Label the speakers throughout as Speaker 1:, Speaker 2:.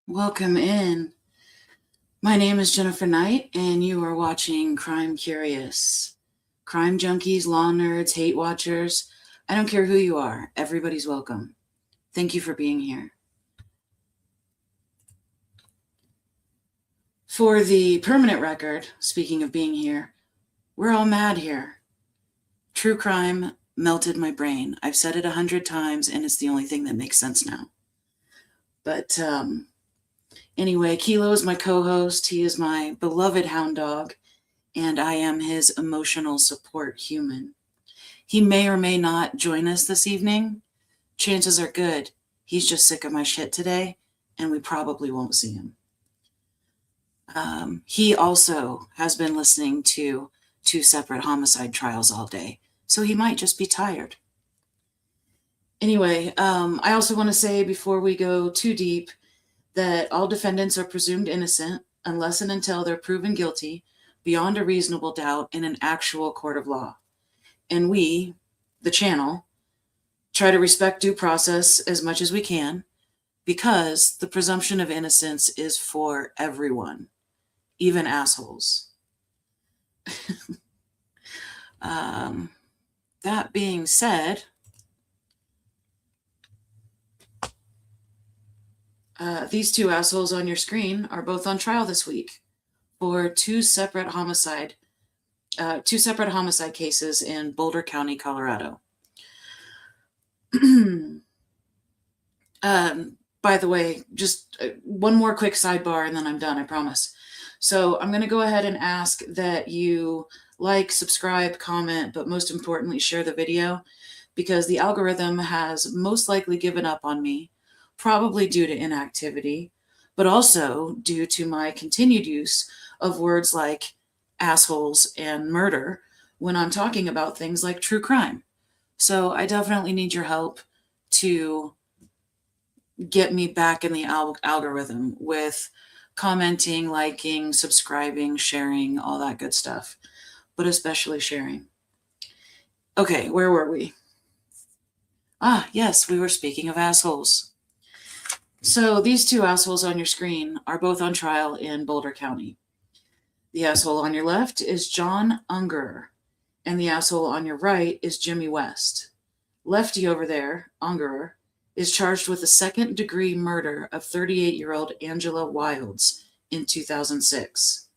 Speaker 1: Welcome in. My name is Jennifer Knight, and you are watching Crime Curious. Crime junkies, law nerds, hate watchers, I don't care who you are, everybody's welcome. Thank you for being here. For the permanent record, speaking of being here, we're all mad here. True crime melted my brain. I've said it 100 times, and it's the only thing that makes sense now. But anyway, Kilo is my co-host. He is my beloved hound dog, and I am his emotional support human. He may or may not join us this evening. Chances are good he's just sick of my shit today, and we probably won't see him. He also has been listening to 2 separate homicide trials all day, so he might just be tired. Anyway, I also want to say before we go too deep that all defendants are presumed innocent unless and until they're proven guilty beyond a reasonable doubt in an actual court of law. And we, the channel, try to respect due process as much as we can because the presumption of innocence is for everyone, even assholes. That being said, these 2 assholes on your screen are both on trial this week for 2 separate homicide cases in Boulder County, Colorado. By the way, just one more quick sidebar and then I'm done, I promise. So I'm going to go ahead and ask that you like, subscribe, comment, but most importantly, share the video because the algorithm has most likely given up on me, probably due to inactivity, but also due to my continued use of words like assholes and murder when I'm talking about things like true crime. So I definitely need your help to get me back in the algorithm with commenting, liking, subscribing, sharing, all that good stuff, but especially sharing. Okay, where were we? Yes, we were speaking of assholes. So these 2 assholes on your screen are both on trial in Boulder County. The asshole on your left is John Ungerer, and the asshole on your right is Jimmy West. Lefty over there, Ungerer, is charged with the 2nd-degree murder of 38-year-old Angela Wilds in 2006.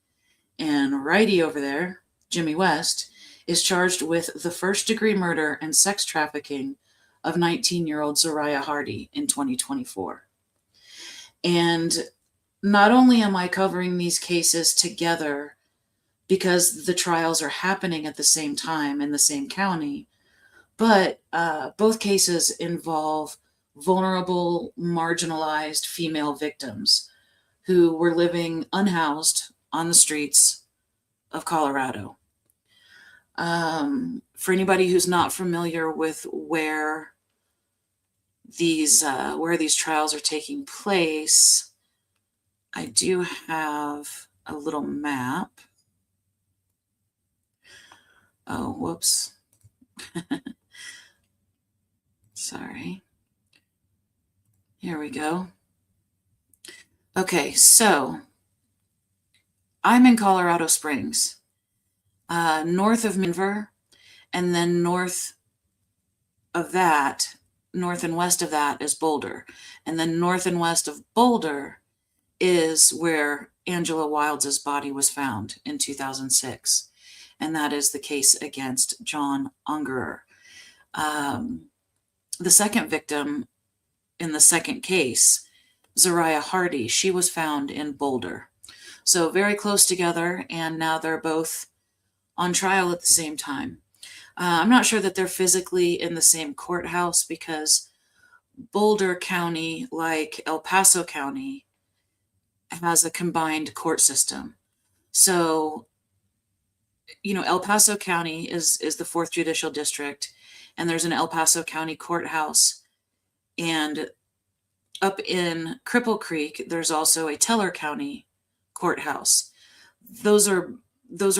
Speaker 1: And righty over there, Jimmy West, is charged with the 1st-degree murder and sex trafficking of 19-year-old Zaria Hardee in 2024. And not only am I covering these cases together because the trials are happening at the same time in the same county, but both cases involve vulnerable, marginalized female victims who were living unhoused on the streets of Colorado. For anybody who's not familiar with where these trials are taking place, I do have a little map. Oh, whoops. Sorry. Here we go. Okay, so I'm in Colorado Springs, north of Denver, and then north and west of that is Boulder. And then north and west of Boulder is where Angela Wilds' body was found in 2006. And that is the case against John Ungerer. The second victim in the second case, Zaria Hardee, she was found in Boulder. So very close together, and now they're both on trial at the same time. I'm not sure that they're physically in the same courthouse because Boulder County, like El Paso County, has a combined court system. So, El Paso County is the 4th Judicial District, and there's an El Paso County courthouse. And up in Cripple Creek, there's also a Teller County courthouse. Those are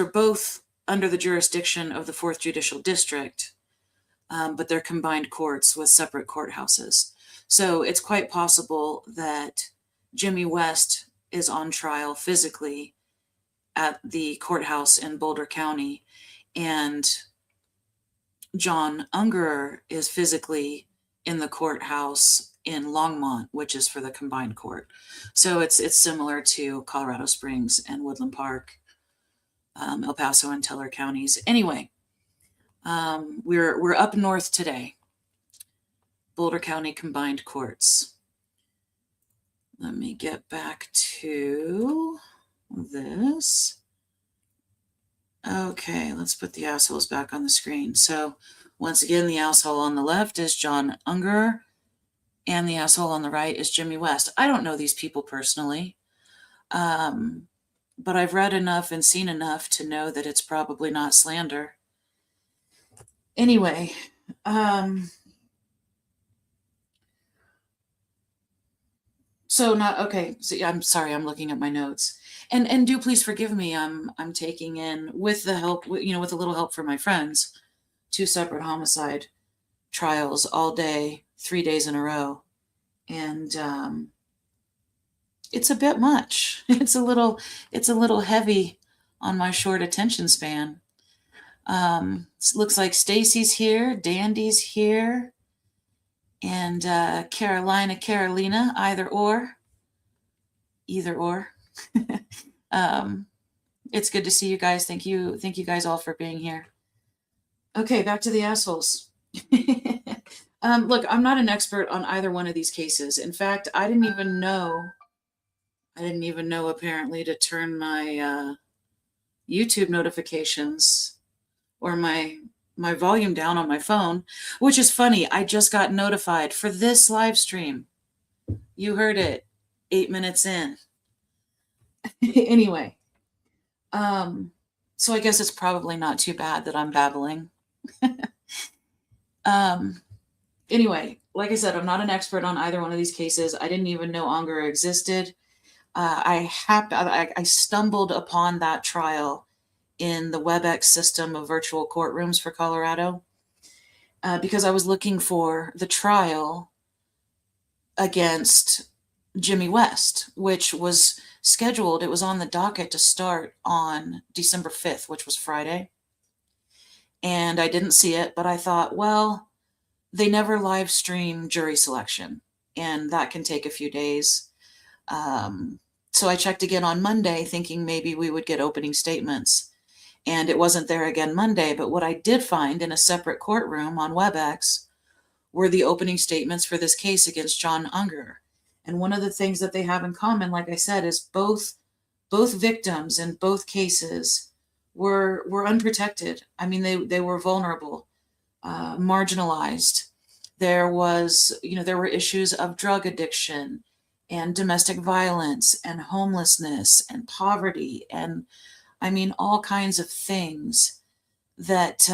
Speaker 1: both under the jurisdiction of the 4th Judicial District, but they're combined courts with separate courthouses. So it's quite possible that Jimmy West is on trial physically at the courthouse in Boulder County, and John Ungerer is physically in the courthouse in Longmont, which is for the combined court. So it's similar to Colorado Springs and Woodland Park, El Paso and Teller counties. Anyway, we're up north today. Boulder County Combined Courts. Let me get back to this. Okay, let's put the assholes back on the screen. So once again, the asshole on the left is John Ungerer, and the asshole on the right is Jimmy West. I don't know these people personally, but I've read enough and seen enough to know that it's probably not slander. Anyway, so I'm sorry, I'm looking at my notes. And do please forgive me. I'm taking in, with the help, with a little help from my friends, 2 separate homicide trials all day, 3 days in a row. And it's a bit much. It's a little heavy on my short attention span. It looks like Stacy's here, Dandy's here, and Carolina, either or. It's good to see you guys. Thank you guys all for being here. Okay, back to the assholes. Look, I'm not an expert on either one of these cases. In fact, I didn't even know apparently to turn my YouTube notifications or my volume down on my phone, which is funny. I just got notified for this live stream. You heard it 8 minutes in. Anyway, so I guess it's probably not too bad that I'm babbling. Anyway, like I said, I'm not an expert on either one of these cases. I didn't even know Ungerer existed. I stumbled upon that trial in the WebEx system of virtual courtrooms for Colorado because I was looking for the trial against Jimmy West, which was scheduled. It was on the docket to start on December 5th, which was Friday. And I didn't see it, but I thought, well, they never live stream jury selection, and that can take a few days. So I checked again on Monday, thinking maybe we would get opening statements. And it wasn't there again Monday, but what I did find in a separate courtroom on WebEx were the opening statements for this case against John Ungerer. And one of the things that they have in common, like I said, is both victims in both cases were unprotected. I mean, they were vulnerable, marginalized. There were issues of drug addiction and domestic violence and homelessness and poverty, and I mean, all kinds of things that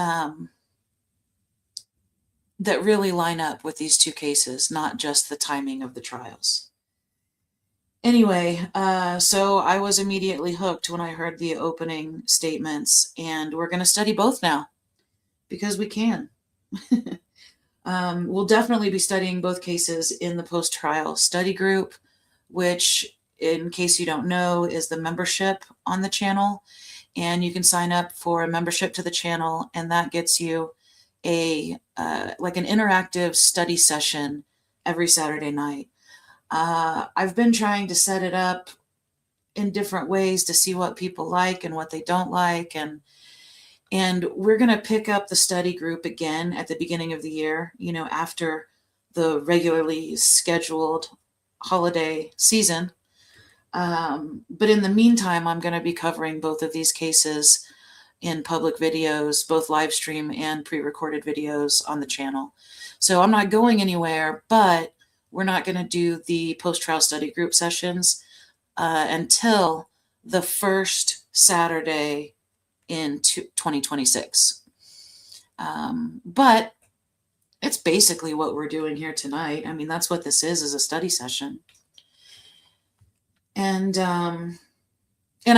Speaker 1: that really line up with these two cases, not just the timing of the trials. Anyway, so I was immediately hooked when I heard the opening statements, and we're going to study both now because we can. We'll definitely be studying both cases in the post-trial study group, which, in case you don't know, is the membership on the channel. And you can sign up for a membership to the channel, and that gets you an interactive study session every Saturday night. I've been trying to set it up in different ways to see what people like and what they don't like, and we're going to pick up the study group again at the beginning of the year, after the regularly scheduled holiday season. But in the meantime, I'm going to be covering both of these cases in public videos, both live stream and pre-recorded videos on the channel. So I'm not going anywhere, but we're not going to do the post-trial study group sessions until the first Saturday in 2026. But it's basically what we're doing here tonight. I mean, that's what this is a study session. And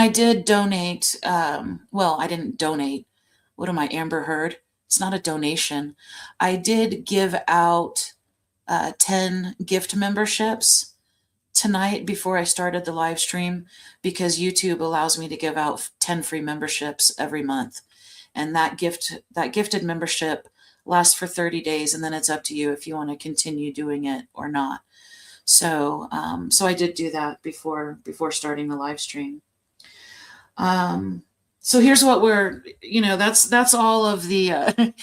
Speaker 1: I did donate. Well, I didn't donate. What am I, Amber Heard? It's not a donation. I did give out 10 gift memberships tonight before I started the live stream because YouTube allows me to give out 10 free memberships every month. And that gifted membership lasts for 30 days, and then it's up to you if you want to continue doing it or not. So I did do that before starting the live stream. So here's what we're, that's all of the,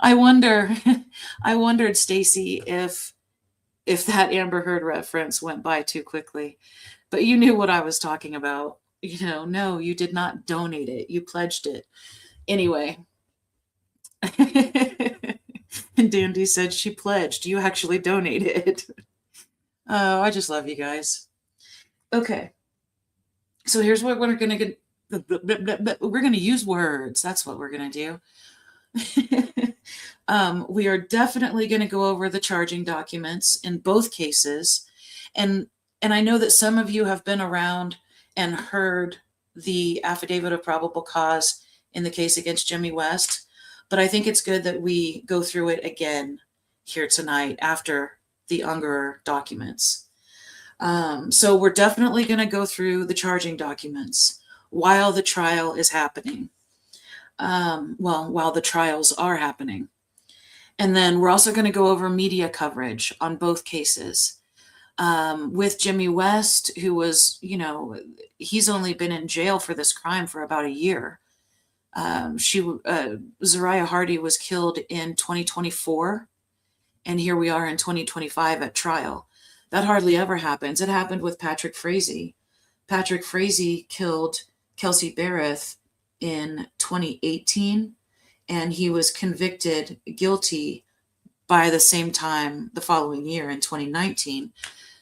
Speaker 1: I wondered, Stacy, if that Amber Heard reference went by too quickly, but you knew what I was talking about. No, you did not donate it. You pledged it. Anyway. And Dandy said she pledged. You actually donated. Oh, I just love you guys. Okay. So here's what we're going to get. We're going to use words. That's what we're going to do. We are definitely going to go over the charging documents in both cases. And I know that some of you have been around and heard the affidavit of probable cause in the case against Jimmy West, but I think it's good that we go through it again here tonight after the Ungerer documents. So we're definitely going to go through the charging documents while the trial is happening. While the trials are happening. And then we're also going to go over media coverage on both cases. With Jimmy West, who was, he's only been in jail for this crime for about a year. Zaria Hardee was killed in 2024, and here we are in 2025 at trial. That hardly ever happens. It happened with Patrick Frazee. Patrick Frazee killed Kelsey Barrett in 2018, and he was convicted guilty by the same time the following year in 2019.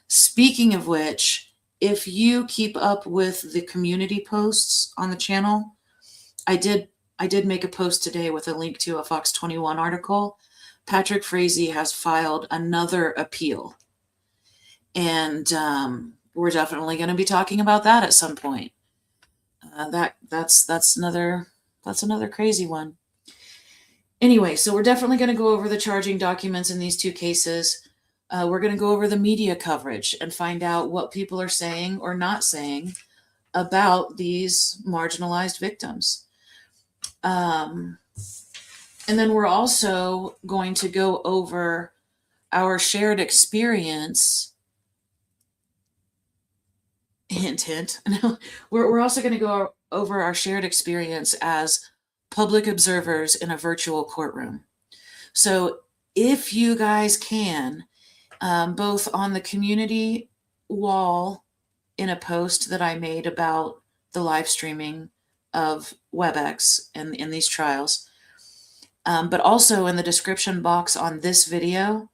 Speaker 1: Speaking of which, if you keep up with the community posts on the channel, I did make a post today with a link to a Fox 21 article. Patrick Frazee has filed another appeal, and we're definitely going to be talking about that at some point. That's another crazy one. Anyway, so we're definitely going to go over the charging documents in these two cases. We're going to go over the media coverage and find out what people are saying or not saying about these marginalized victims. And then we're also going to go over our shared experience. Hint, hint. We're also going to go over our shared experience as public observers in a virtual courtroom. So if you guys can, both on the community wall in a post that I made about the live streaming of WebEx and in these trials, but also in the description box on this video,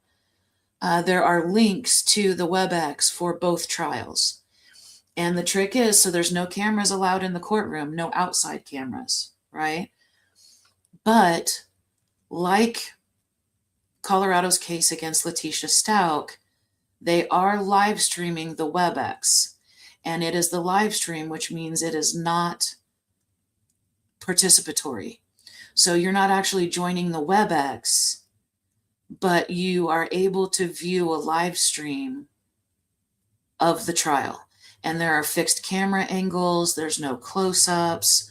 Speaker 1: there are links to the WebEx for both trials. And the trick is, so there's no cameras allowed in the courtroom, no outside cameras, right? But like Colorado's case against Letitia Stout, they are live streaming the WebEx. And it is the live stream, which means it is not participatory. So you're not actually joining the WebEx, but you are able to view a live stream of the trial. And there are fixed camera angles. There's no close-ups.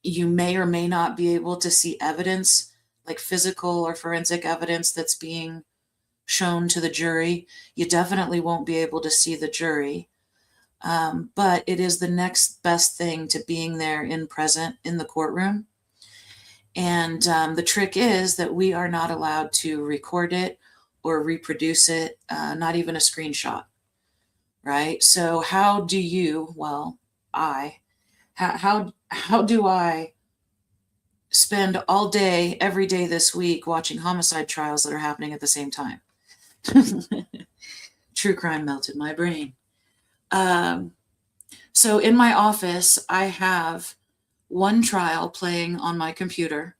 Speaker 1: You may or may not be able to see evidence, like physical or forensic evidence that's being shown to the jury. You definitely won't be able to see the jury. But it is the next best thing to being there in present in the courtroom. And the trick is that we are not allowed to record it or reproduce it, not even a screenshot. Right? So how do you, how do I spend all day, every day this week watching homicide trials that are happening at the same time? True crime melted my brain. So in my office, I have one trial playing on my computer,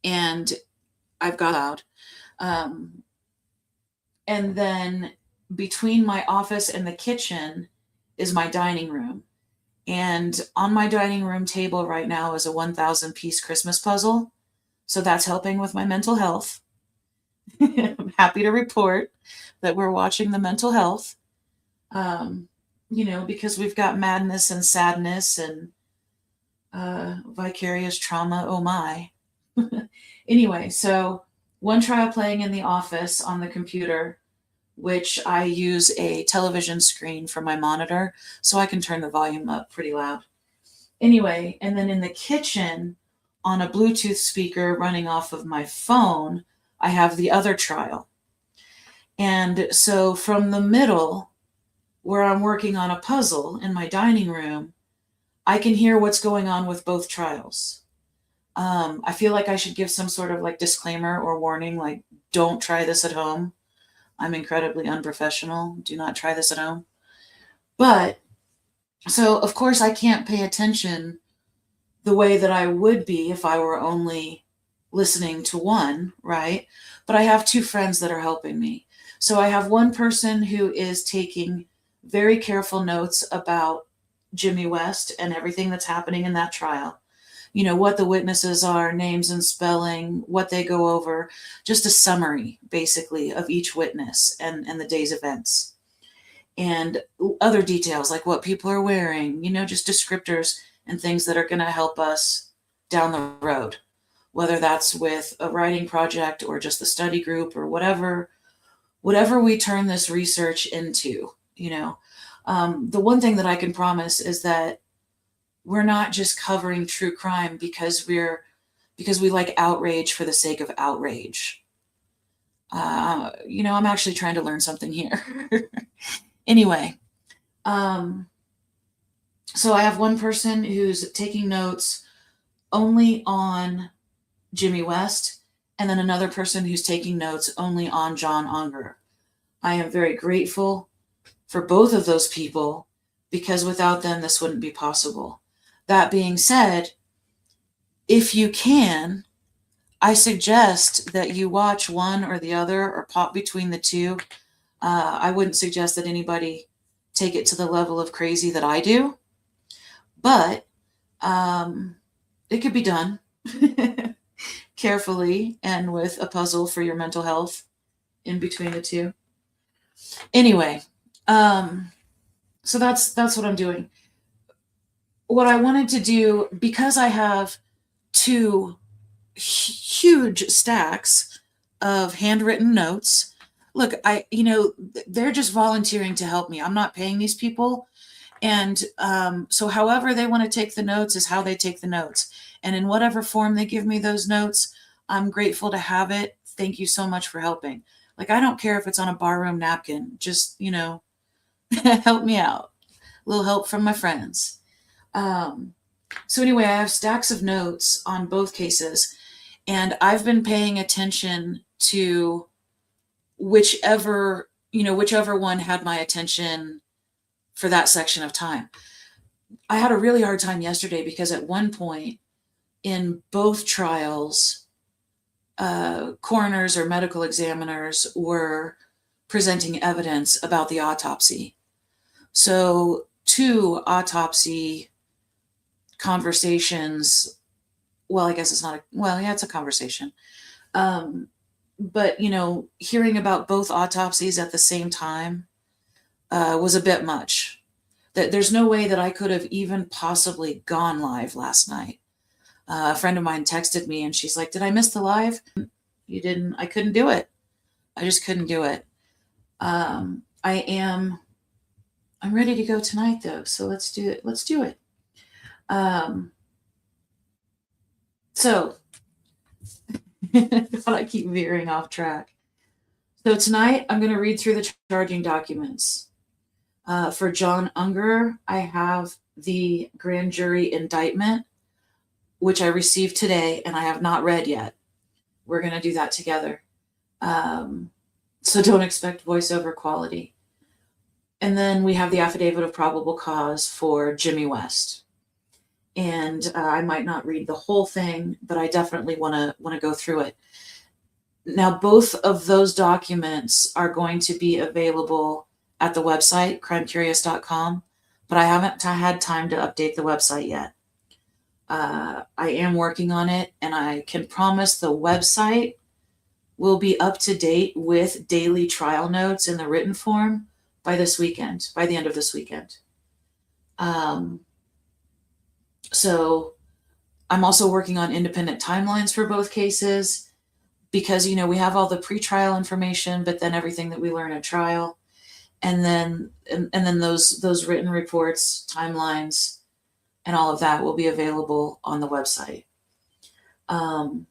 Speaker 1: and I've got out. And then between my office and the kitchen is my dining room. And on my dining room table right now is a 1,000 piece Christmas puzzle. So that's helping with my mental health. I'm happy to report that we're watching the mental health, because we've got madness and sadness and vicarious trauma. Oh my. Anyway, so one trial playing in the office on the computer, which I use a television screen for my monitor, so I can turn the volume up pretty loud. Anyway, and then in the kitchen on a Bluetooth speaker running off of my phone, I have the other trial. And so from the middle, where I'm working on a puzzle in my dining room, I can hear what's going on with both trials. I feel like I should give some sort of like disclaimer or warning, like, don't try this at home. I'm incredibly unprofessional. Do not try this at home. But so, of course, I can't pay attention the way that I would be if I were only listening to one, right? But I have two friends that are helping me. So I have one person who is taking very careful notes about Jimmy West and everything that's happening in that trial. What the witnesses are, names and spelling, what they go over, just a summary, basically, of each witness and the day's events. And other details like what people are wearing, just descriptors and things that are going to help us down the road, whether that's with a writing project or just the study group or whatever we turn this research into. The one thing that I can promise is that we're not just covering true crime because we like outrage for the sake of outrage. I'm actually trying to learn something here. Anyway, so I have one person who's taking notes only on Jimmy West, and then another person who's taking notes only on John Unger. I am very grateful for both of those people because without them, this wouldn't be possible. That being said, if you can, I suggest that you watch one or the other or pop between the two. I wouldn't suggest that anybody take it to the level of crazy that I do, but it could be done carefully and with a puzzle for your mental health in between the two. Anyway, so that's what I'm doing. What I wanted to do, because I have two huge stacks of handwritten notes. Look, they're just volunteering to help me. I'm not paying these people. And so however they want to take the notes is how they take the notes. And in whatever form they give me those notes, I'm grateful to have it. Thank you so much for helping. Like, I don't care if it's on a barroom napkin, just, help me out. A little help from my friends. So anyway, I have stacks of notes on both cases, and I've been paying attention to whichever one had my attention for that section of time. I had a really hard time yesterday because at one point in both trials, coroners or medical examiners were presenting evidence about the autopsy. So two autopsy conversations, well, I guess it's not it's a conversation. But, hearing about both autopsies at the same time was a bit much. There's no way that I could have even possibly gone live last night. A friend of mine texted me and she's like, "Did I miss the live?" You didn't. I couldn't do it. I just couldn't do it. I'm ready to go tonight though. So let's do it. Let's do it. So I keep veering off track. So tonight I'm going to read through the charging documents. For John Unger, I have the grand jury indictment, which I received today and I have not read yet. We're going to do that together. So don't expect voiceover quality. And then we have the affidavit of probable cause for Jimmy West. And I might not read the whole thing, but I definitely want to go through it. Now, both of those documents are going to be available at the website, crimecurious.com, but I haven't had time to update the website yet. I am working on it, and I can promise the website will be up to date with daily trial notes in the written form by this weekend, by the end of this weekend. So I'm also working on independent timelines for both cases because, we have all the pretrial information, but then everything that we learn at trial. And then those written reports, timelines, and all of that will be available on the website. I'm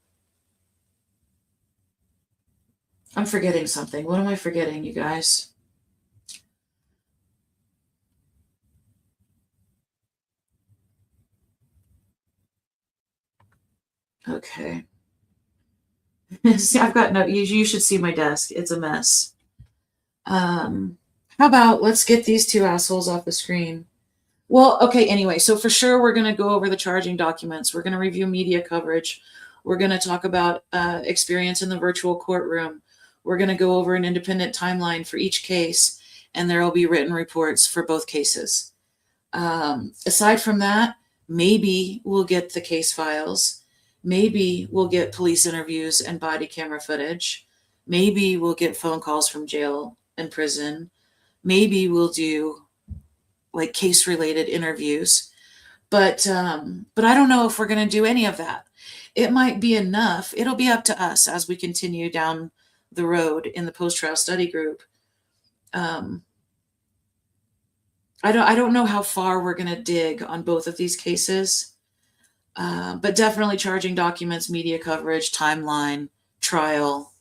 Speaker 1: forgetting something. What am I forgetting, you guys? Okay. See, I've got you should see my desk. It's a mess. How about let's get these two assholes off the screen. Well, okay, anyway, so for sure we're going to go over the charging documents. We're going to review media coverage. We're going to talk about experience in the virtual courtroom. We're going to go over an independent timeline for each case, and there will be written reports for both cases. Aside from that, maybe we'll get the case files. Maybe we'll get police interviews and body camera footage. Maybe we'll get phone calls from jail and prison. Maybe we'll do like case related interviews, but I don't know if we're going to do any of that. It might be enough. It'll be up to us as we continue down the road in the post-trial study group. I don't know how far we're going to dig on both of these cases, but definitely charging documents, media coverage, timeline, trial,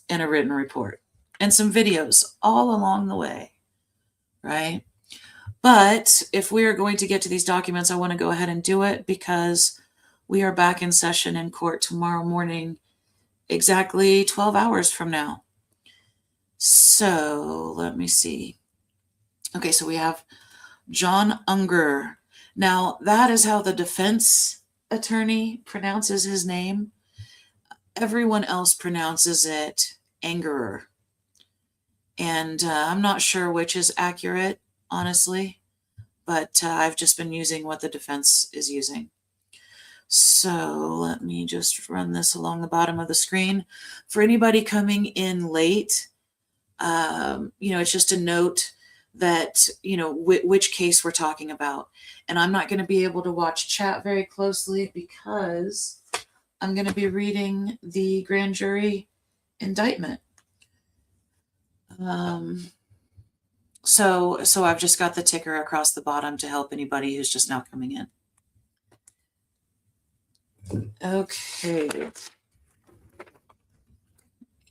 Speaker 1: and a written report, and some videos all along the way, right? But if we are going to get to these documents, I want to go ahead and do it because we are back in session in court tomorrow morning, exactly 12 hours from now. So let me see. Okay, so we have John Unger. Now, that is how the defense attorney pronounces his name. Everyone else pronounces it Angerer. And I'm not sure which is accurate, honestly, but I've just been using what the defense is using. So let me just run this along the bottom of the screen. For anybody coming in late, it's just a note that, which case we're talking about. And I'm not going to be able to watch chat very closely because I'm going to be reading the grand jury indictment. So I've just got the ticker across the bottom to help anybody who's just now coming in. Okay.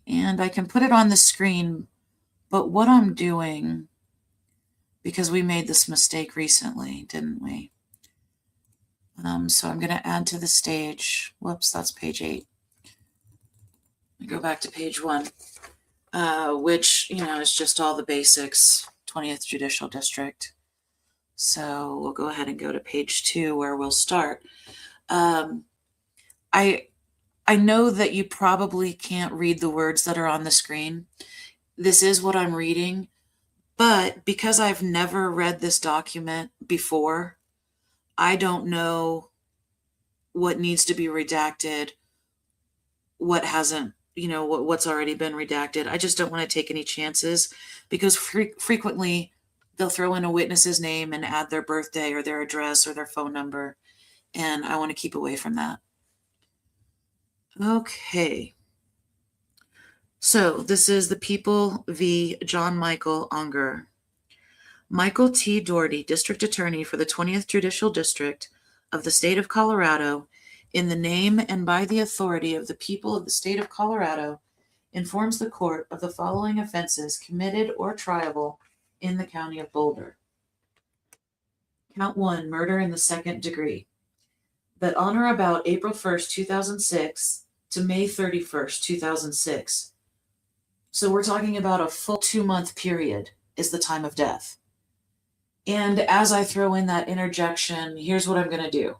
Speaker 1: And I can put it on the screen, but what I'm doing, because we made this mistake recently, didn't we? So I'm going to add to the stage. Whoops, that's page 8. Let me go back to page 1, which, is just all the basics, 20th Judicial District. So we'll go ahead and go to page 2 where we'll start. I know that you probably can't read the words that are on the screen. This is what I'm reading, but because I've never read this document before, I don't know what needs to be redacted, what hasn't, what's already been redacted. I just don't want to take any chances because frequently they'll throw in a witness's name and add their birthday or their address or their phone number, and I want to keep away from that. Okay. So this is the People v. John Michael Unger. Michael T. Doherty, District Attorney for the 20th Judicial District of the State of Colorado, in the name and by the authority of the people of the State of Colorado, informs the court of the following offenses committed or triable in the County of Boulder. Count 1, murder in the second degree. That on or about April 1st, 2006 to May 31st, 2006. So we're talking about a full 2-month period is the time of death. And as I throw in that interjection, here's what I'm going to do.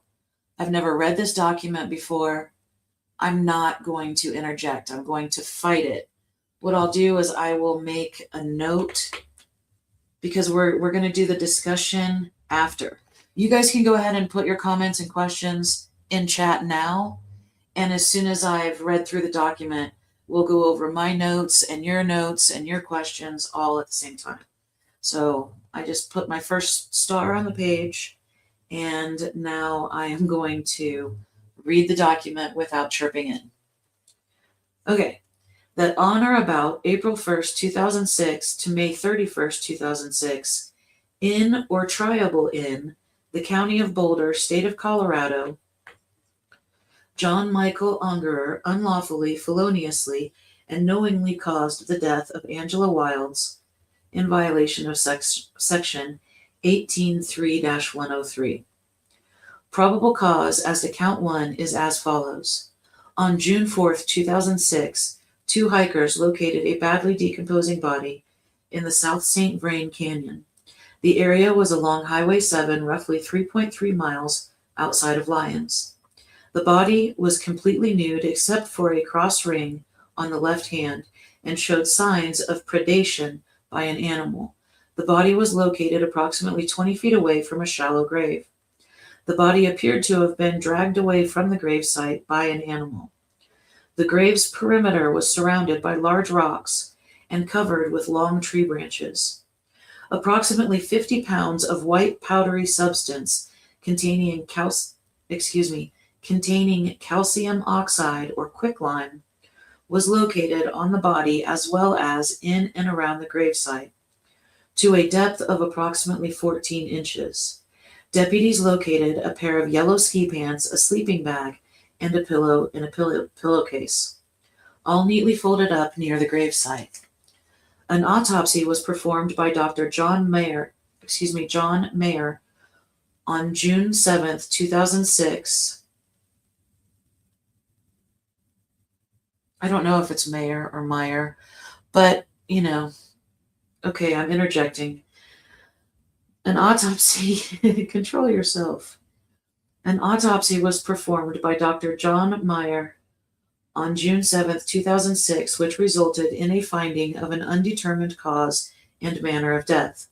Speaker 1: I've never read this document before. I'm not going to interject. I'm going to fight it. What I'll do is I will make a note because we're going to do the discussion after. You guys can go ahead and put your comments and questions in chat now. And as soon as I've read through the document, we'll go over my notes and your questions all at the same time. So I just put my first star on the page, and now I am going to read the document without chirping in. Okay, that on or about April 1st, 2006 to May 31st, 2006, in or triable in the County of Boulder, State of Colorado, John Michael Ungerer unlawfully, feloniously, and knowingly caused the death of Angela Wilds in violation of Section 18.3-103. Probable cause as to count 1 is as follows. On June 4th, 2006, 2 hikers located a badly decomposing body in the South St. Vrain Canyon. The area was along Highway 7, roughly 3.3 miles outside of Lyons. The body was completely nude except for a cross ring on the left hand and showed signs of predation by an animal. The body was located approximately 20 feet away from a shallow grave. The body appeared to have been dragged away from the gravesite by an animal. The grave's perimeter was surrounded by large rocks and covered with long tree branches. Approximately 50 pounds of white powdery substance containing calcium oxide or quicklime was located on the body as well as in and around the gravesite to a depth of approximately 14 inches. Deputies located a pair of yellow ski pants, a sleeping bag, and a pillow in a pillowcase, all neatly folded up near the gravesite. An autopsy was performed by Dr. John Mayer on June 7th, 2006. I don't know if it's Mayer or Meyer, but, okay, I'm interjecting. An autopsy, control yourself. An autopsy was performed by Dr. John Meyer on June 7th, 2006, which resulted in a finding of an undetermined cause and manner of death.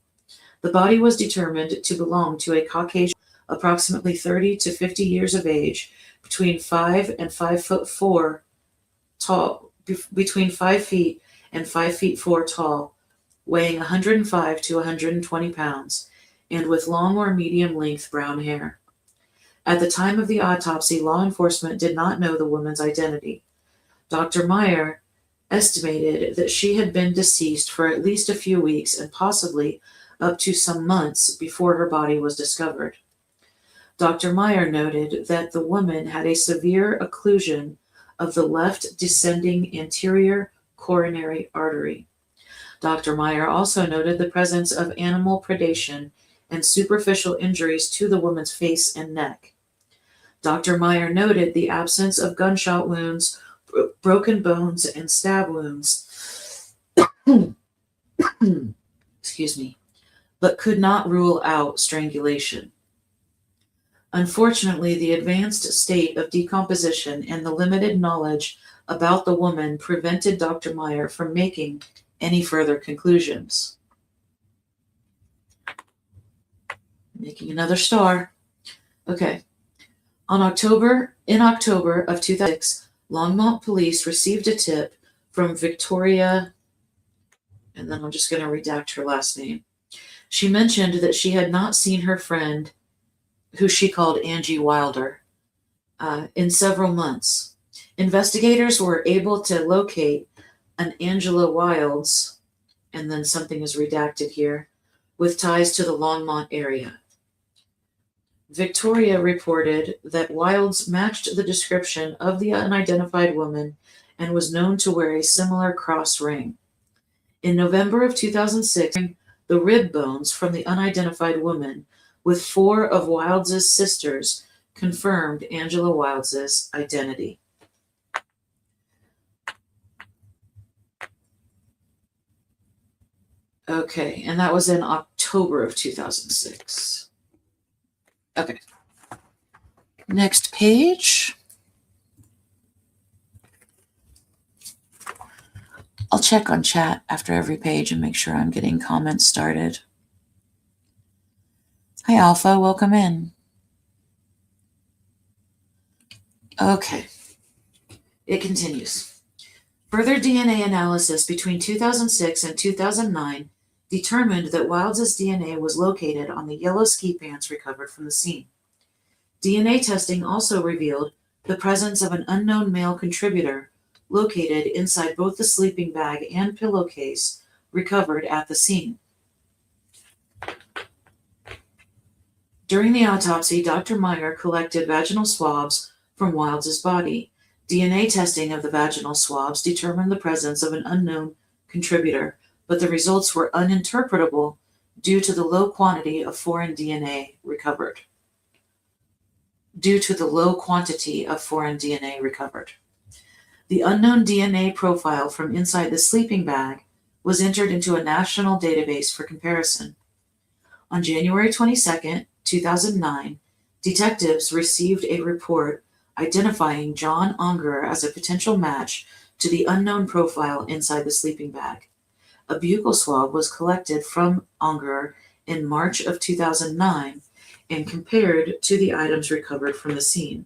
Speaker 1: The body was determined to belong to a Caucasian, approximately 30 to 50 years of age, between 5 and 5'4" tall, between 5 feet and 5'4" tall, weighing 105 to 120 pounds, and with long or medium length brown hair. At the time of the autopsy, law enforcement did not know the woman's identity. Dr. Meyer estimated that she had been deceased for at least a few weeks and possibly up to some months before her body was discovered. Dr. Meyer noted that the woman had a severe occlusion of the left descending anterior coronary artery. Dr. Meyer also noted the presence of animal predation and superficial injuries to the woman's face and neck. Dr. Meyer noted the absence of gunshot wounds, broken bones, and stab wounds, excuse me, but could not rule out strangulation. Unfortunately, the advanced state of decomposition and the limited knowledge about the woman prevented Dr. Meyer from making any further conclusions. Making another star. Okay. In October of 2006, Longmont police received a tip from Victoria, and then I'm just going to redact her last name. She mentioned that she had not seen her friend, who she called Angie Wilder, in several months. Investigators were able to locate an Angela Wilds, and then something is redacted here, with ties to the Longmont area. Victoria reported that Wilds matched the description of the unidentified woman and was known to wear a similar cross ring. In November of 2006, the rib bones from the unidentified woman with 4 of Wilds' sisters confirmed Angela Wilds' identity. Okay, and that was in October of 2006. Okay. Next page. I'll check on chat after every page and make sure I'm getting comments started. Hi, Alpha. Welcome in. Okay. It continues. Further DNA analysis between 2006 and 2009 determined that Wilds' DNA was located on the yellow ski pants recovered from the scene. DNA testing also revealed the presence of an unknown male contributor located inside both the sleeping bag and pillowcase recovered at the scene. During the autopsy, Dr. Meyer collected vaginal swabs from Wilds' body. DNA testing of the vaginal swabs determined the presence of an unknown contributor, but the results were uninterpretable due to the low quantity of foreign DNA recovered. The unknown DNA profile from inside the sleeping bag was entered into a national database for comparison. On January 22, 2009, detectives received a report identifying John Unger as a potential match to the unknown profile inside the sleeping bag. A buccal swab was collected from Unger in March of 2009 and compared to the items recovered from the scene.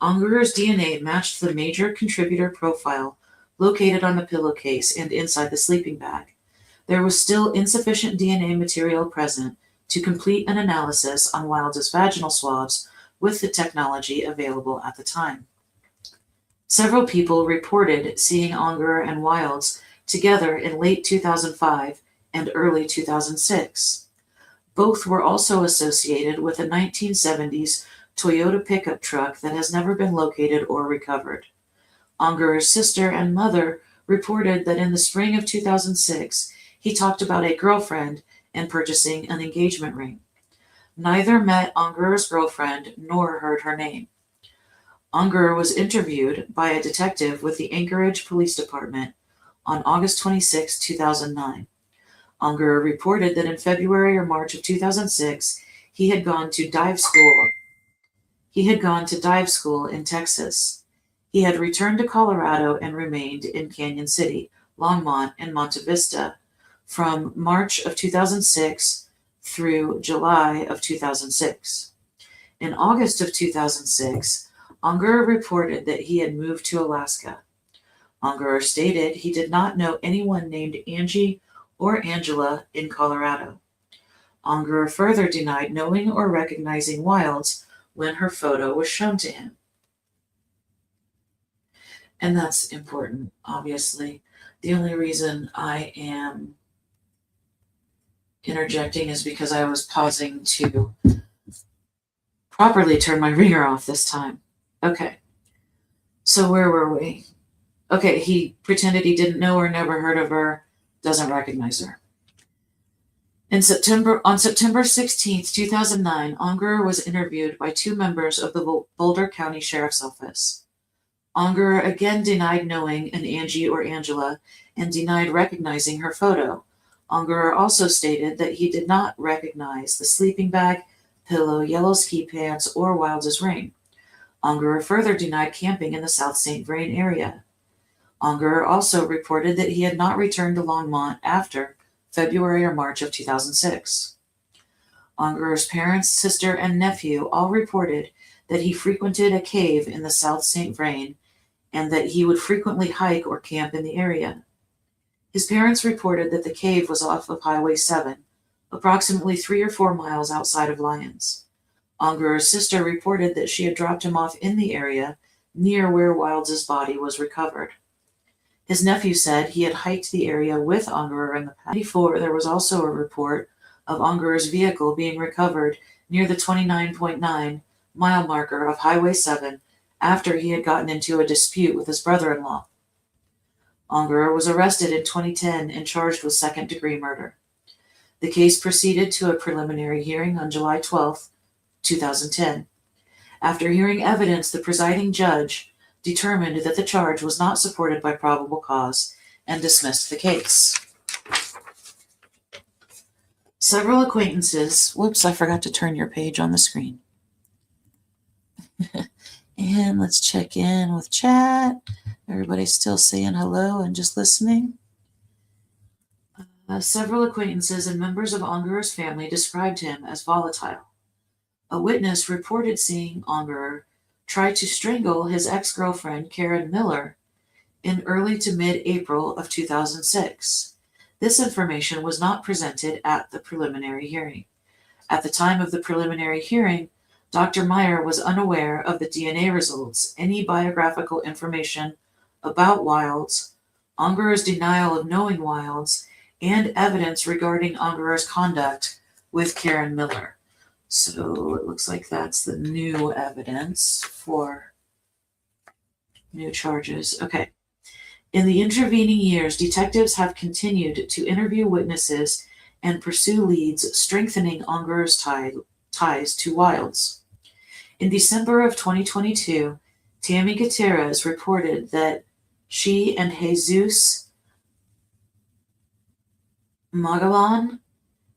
Speaker 1: Unger's DNA matched the major contributor profile located on the pillowcase and inside the sleeping bag. There was still insufficient DNA material present to complete an analysis on Wilds' vaginal swabs with the technology available at the time. Several people reported seeing Unger and Wilds together in late 2005 and early 2006. Both were also associated with a 1970s Toyota pickup truck that has never been located or recovered. Unger's sister and mother reported that in the spring of 2006, he talked about a girlfriend and purchasing an engagement ring. Neither met Unger's girlfriend nor heard her name. Unger was interviewed by a detective with the Anchorage Police Department on August 26, 2009. Unger reported that in February or March of 2006, he had gone to dive school in Texas. He had returned to Colorado and remained in Canyon City, Longmont, and Monte Vista from March of 2006 through July of 2006. In August of 2006, Unger reported that he had moved to Alaska. Unger stated he did not know anyone named Angie or Angela in Colorado. Unger further denied knowing or recognizing Wilds when her photo was shown to him. And that's important, obviously. The only reason I am interjecting is because I was pausing to properly turn my ringer off this time. Okay, so where were we? Okay, he pretended he didn't know her, never heard of her, doesn't recognize her. On September 16, 2009, Unger was interviewed by two members of the Boulder County Sheriff's Office. Unger again denied knowing an Angie or Angela and denied recognizing her photo. Unger also stated that he did not recognize the sleeping bag, pillow, yellow ski pants, or Wilds' ring. Unger further denied camping in the South St. Vrain area. Unger also reported that he had not returned to Longmont after February or March of 2006. Unger's parents, sister, and nephew all reported that he frequented a cave in the South St. Vrain and that he would frequently hike or camp in the area. His parents reported that the cave was off of Highway 7, approximately 3 or 4 miles outside of Lyons. Unger's sister reported that she had dropped him off in the area near where Wilds' body was recovered. His nephew said he had hiked the area with Unger in the past. Before, there was also a report of Unger's vehicle being recovered near the 29.9 mile marker of Highway 7 after he had gotten into a dispute with his brother-in-law. Unger was arrested in 2010 and charged with second-degree murder. The case proceeded to a preliminary hearing on July 12, 2010. After hearing evidence, the presiding judge determined that the charge was not supported by probable cause and dismissed the case. Several acquaintances, I forgot to turn your page on the screen. And let's check in with chat. Everybody's still saying hello and just listening. Several acquaintances and members of Unger's family described him as volatile. A witness reported seeing Unger try to strangle his ex-girlfriend, Karen Miller, in early to mid-April of 2006. This information was not presented at the preliminary hearing. At the time of the preliminary hearing, Dr. Meyer was unaware of the DNA results, any biographical information about Wilds, Ungerer's denial of knowing Wilds, and evidence regarding Ungerer's conduct with Karen Miller. So it looks like that's the new evidence for new charges. Okay. In the intervening years, detectives have continued to interview witnesses and pursue leads, strengthening Ungerer's ties to Wilds. In December of 2022, Tammy Gutierrez reported that she and Jesus Magalan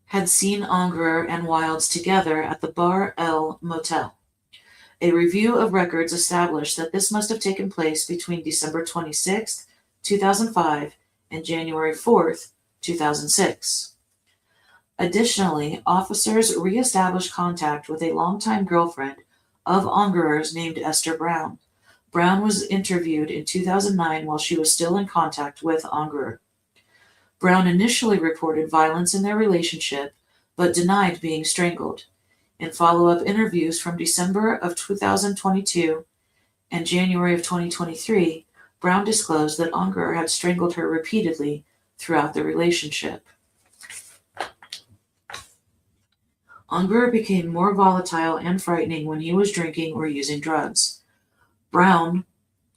Speaker 1: had seen Ungerer and Wilds together at the Bar L Motel. A review of records established that this must have taken place between December 26, 2005 and January 4th, 2006. Additionally, officers reestablished contact with a longtime girlfriend of Ungerer's named Esther Brown. Brown was interviewed in 2009 while she was still in contact with Ungerer. Brown initially reported violence in their relationship, but denied being strangled. In follow-up interviews from December of 2022 and January of 2023, Brown disclosed that Ungerer had strangled her repeatedly throughout the relationship. Ungerer became more volatile and frightening when he was drinking or using drugs. Brown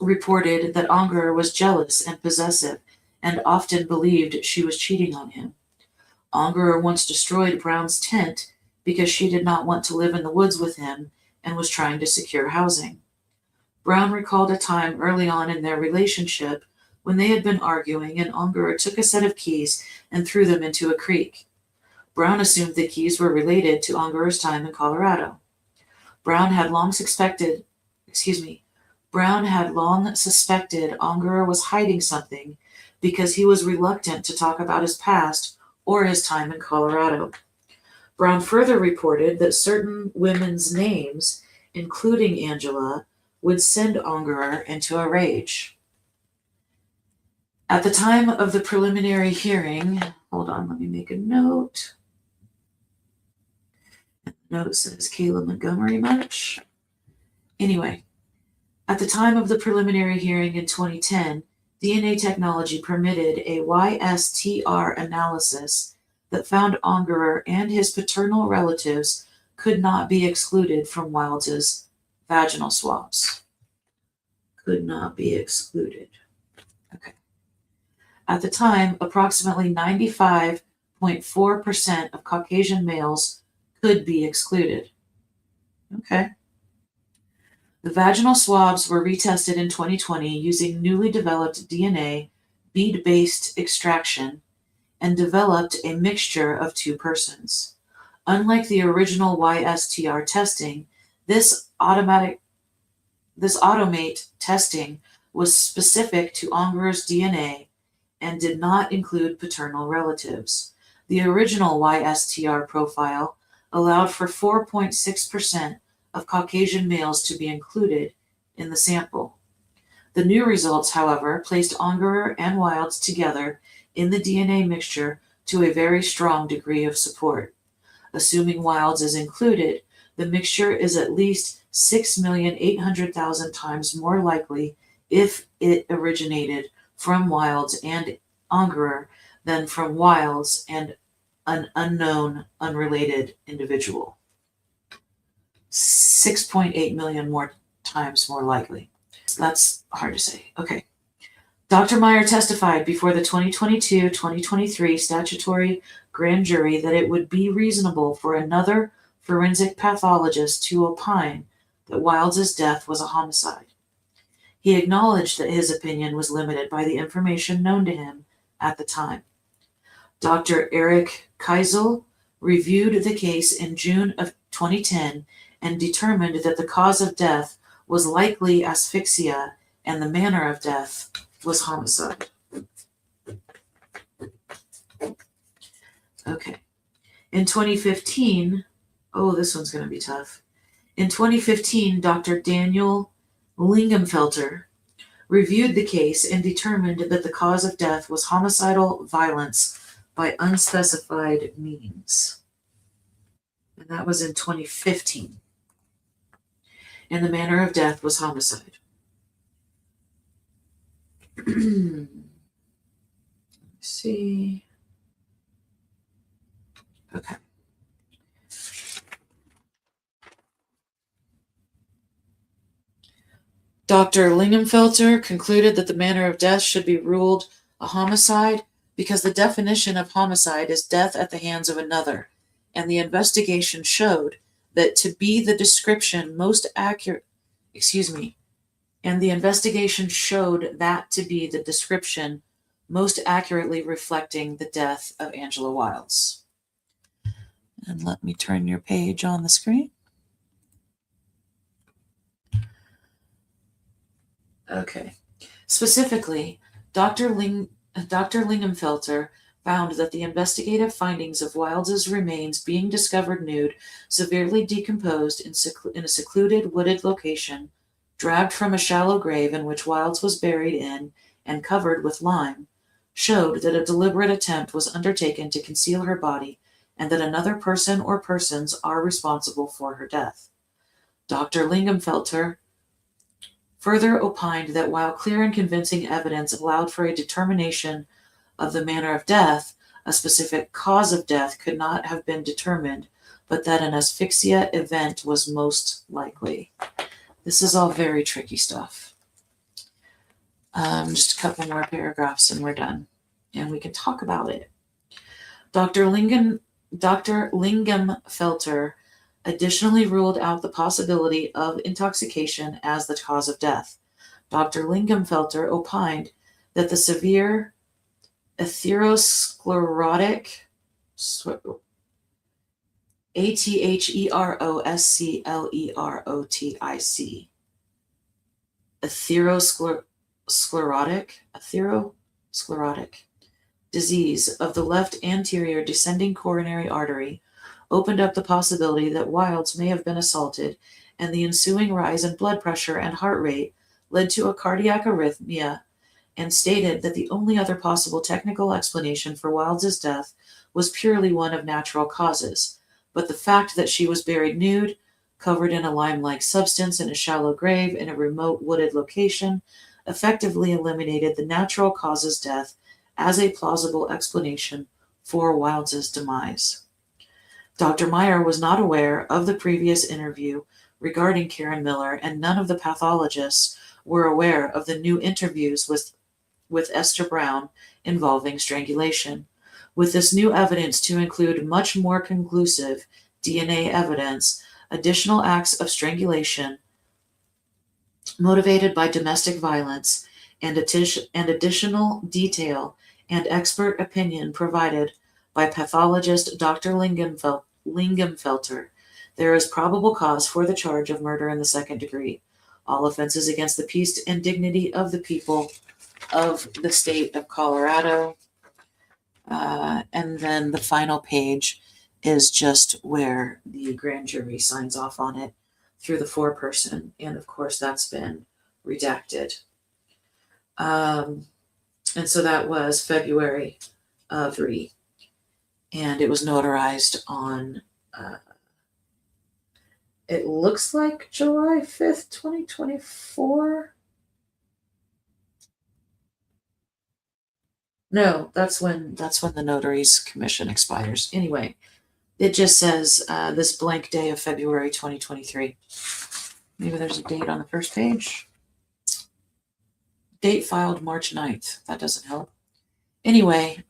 Speaker 1: reported that Ungerer was jealous and possessive and often believed she was cheating on him. Ungerer once destroyed Brown's tent because she did not want to live in the woods with him and was trying to secure housing. Brown recalled a time early on in their relationship when they had been arguing and Ungerer took a set of keys and threw them into a creek. Brown assumed the keys were related to Ungerer's time in Colorado. Brown had long suspected Ungerer was hiding something because he was reluctant to talk about his past or his time in Colorado. Brown further reported that certain women's names, including Angela, would send Ungerer into a rage. At the time of the preliminary hearing, hold on, let me make a note. The note says Kayla Montgomery much. Anyway, at the time of the preliminary hearing in 2010, DNA technology permitted a YSTR analysis that found Ungerer and his paternal relatives could not be excluded from Wilds' vaginal swabs. Could not be excluded. Okay. At the time, approximately 95.4% of Caucasian males could be excluded. Okay. The vaginal swabs were retested in 2020 using newly developed DNA bead-based extraction and developed a mixture of two persons. Unlike the original YSTR testing, this automate testing was specific to Ungerer's DNA and did not include paternal relatives. The original YSTR profile allowed for 4.6% of Caucasian males to be included in the sample. The new results, however, placed Ungerer and Wilds together in the DNA mixture to a very strong degree of support. Assuming Wilds is included, the mixture is at least 6,800,000 times more likely if it originated from Wilds and Ungerer than from Wilds and an unknown, unrelated individual. 6.8 million more times more likely. So that's hard to say. Okay. Dr. Meyer testified before the 2022-2023 statutory grand jury that it would be reasonable for another forensic pathologist to opine that Wilds' death was a homicide. He acknowledged that his opinion was limited by the information known to him at the time. Dr. Eric Keisel reviewed the case in June of 2010 and determined that the cause of death was likely asphyxia and the manner of death was homicide. Okay. In 2015, this one's going to be tough. In 2015, Dr. Daniel Lingenfelter reviewed the case and determined that the cause of death was homicidal violence by unspecified means. And that was in 2015. And the manner of death was homicide. Let's see. Okay. Dr. Lingenfelter concluded that the manner of death should be ruled a homicide because the definition of homicide is death at the hands of another, and the investigation showed that to be the description most accurate, and the investigation showed that to be the description most accurately reflecting the death of Angela Wilds. And let me turn your page on the screen. Okay. Specifically, Dr. Lingenfelter found that the investigative findings of Wilds's remains being discovered nude, severely decomposed in a secluded wooded location, dragged from a shallow grave in which Wilds was buried in and covered with lime, showed that a deliberate attempt was undertaken to conceal her body and that another person or persons are responsible for her death. Dr. Lingenfelter further opined that while clear and convincing evidence allowed for a determination of the manner of death, a specific cause of death could not have been determined, but that an asphyxia event was most likely. This is all very tricky stuff. Just a couple more paragraphs and we're done. And we can talk about it. Dr. Lingenfelter additionally ruled out the possibility of intoxication as the cause of death. Dr. Lingenfelter opined that the severe atherosclerotic atherosclerotic disease of the left anterior descending coronary artery opened up the possibility that Wilds may have been assaulted, and the ensuing rise in blood pressure and heart rate led to a cardiac arrhythmia, and stated that the only other possible technical explanation for Wilds's death was purely one of natural causes. But the fact that she was buried nude, covered in a lime-like substance in a shallow grave in a remote wooded location, effectively eliminated the natural cause's death as a plausible explanation for Wilds's demise. Dr. Meyer was not aware of the previous interview regarding Karen Miller, and none of the pathologists were aware of the new interviews with Esther Brown involving strangulation. With this new evidence to include much more conclusive DNA evidence, additional acts of strangulation motivated by domestic violence, and additional detail and expert opinion provided by pathologist Dr. Lingenfelter, there is probable cause for the charge of murder in the second degree. All offenses against the peace and dignity of the people of the state of Colorado. And then the final page is just where the grand jury signs off on it through the foreperson. And of course, that's been redacted. And so that was February of 3. And it was notarized on, it looks like July 5th, 2024. No, that's when the notary's commission expires. Anyway, it just says this blank day of February 2023. Maybe there's a date on the first page. Date filed March 9th. That doesn't help. Anyway,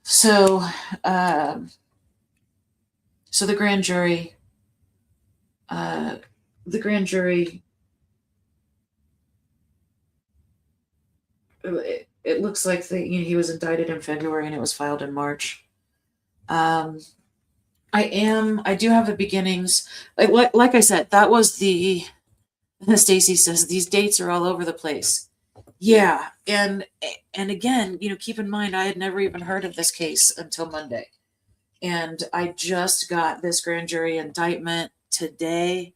Speaker 1: so the grand jury, it looks like he was indicted in February and it was filed in March. I do have the beginnings. Like I said, that was Stacy says these dates are all over the place. Yeah. And again, keep in mind, I had never even heard of this case until Monday. And I just got this grand jury indictment today.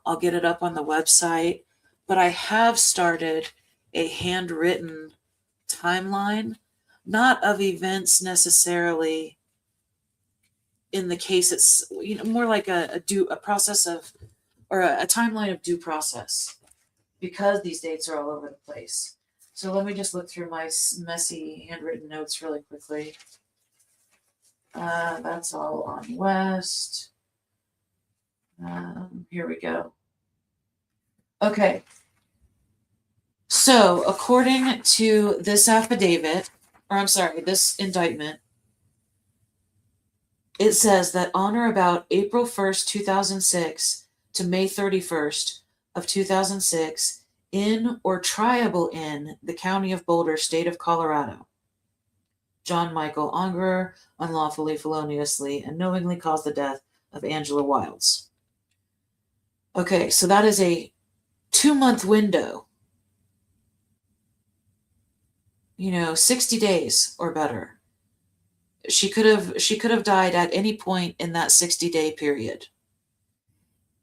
Speaker 1: I'll get it up on the website, but I have started a handwritten timeline, not of events necessarily in the case. It's more like a process of, or a timeline of due process, because these dates are all over the place. So let me just look through my messy handwritten notes really quickly. That's all on West. Here we go. Okay. So according to this affidavit, or I'm sorry, this indictment, it says that on or about April 1st, 2006 to May 31st of 2006, in or triable in the county of Boulder, state of Colorado, John Michael Ungerer unlawfully, feloniously, and knowingly caused the death of Angela Wilds. Okay, so that is a 2-month window. 60 days or better. She could have died at any point in that 60-day period.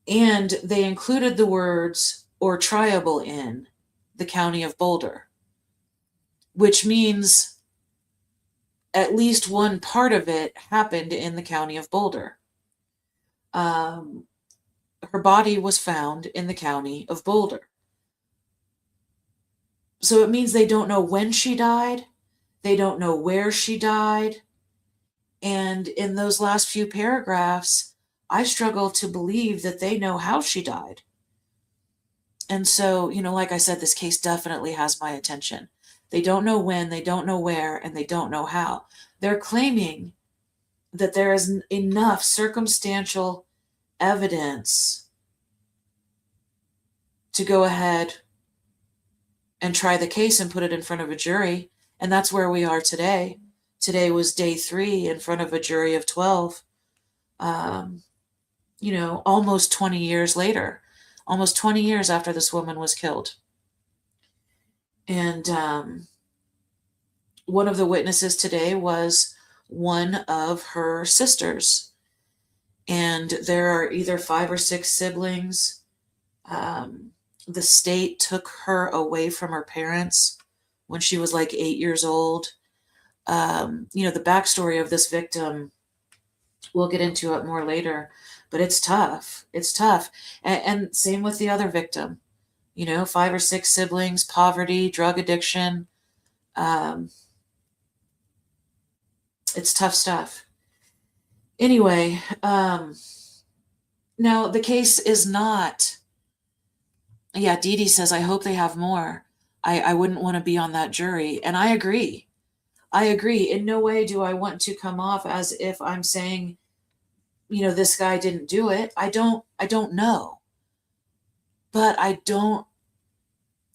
Speaker 1: And they included the words or triable in the county of Boulder, which means at least one part of it happened in the county of Boulder. Her body was found in the county of Boulder. So it means they don't know when she died. They don't know where she died. And in those last few paragraphs, I struggle to believe that they know how she died. And so, like I said, this case definitely has my attention. They don't know when, they don't know where, and they don't know how. They're claiming that there is enough circumstantial evidence to go ahead and try the case and put it in front of a jury. And that's where we are today. Today was day 3 in front of a jury of 12. Almost 20 years later, almost 20 years after this woman was killed. And one of the witnesses today was one of her sisters. And there are either 5 or 6 siblings. The state took her away from her parents when she was like 8 years old. The backstory of this victim, we'll get into it more later, but it's tough. It's tough. And same with the other victim, 5 or 6 siblings, poverty, drug addiction. It's tough stuff. Anyway, now the case is not, Dee Dee says, I hope they have more. I wouldn't want to be on that jury. And I agree. In no way do I want to come off as if I'm saying, this guy didn't do it. I don't know. But I don't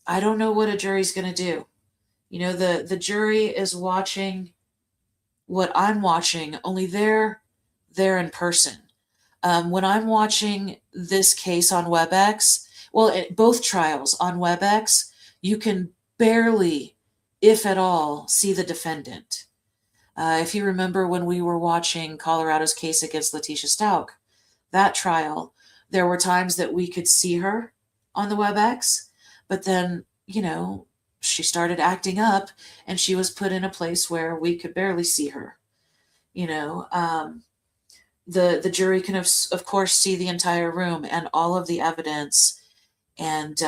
Speaker 1: know what a jury's going to do. The jury is watching what I'm watching, only they're in person. When I'm watching this case on WebEx, both trials on WebEx, you can barely, if at all, see the defendant. If you remember when we were watching Colorado's case against Letitia Stauch, that trial, there were times that we could see her on the WebEx, but then, she started acting up and she was put in a place where we could barely see her. The jury can, of course, see the entire room and all of the evidence, and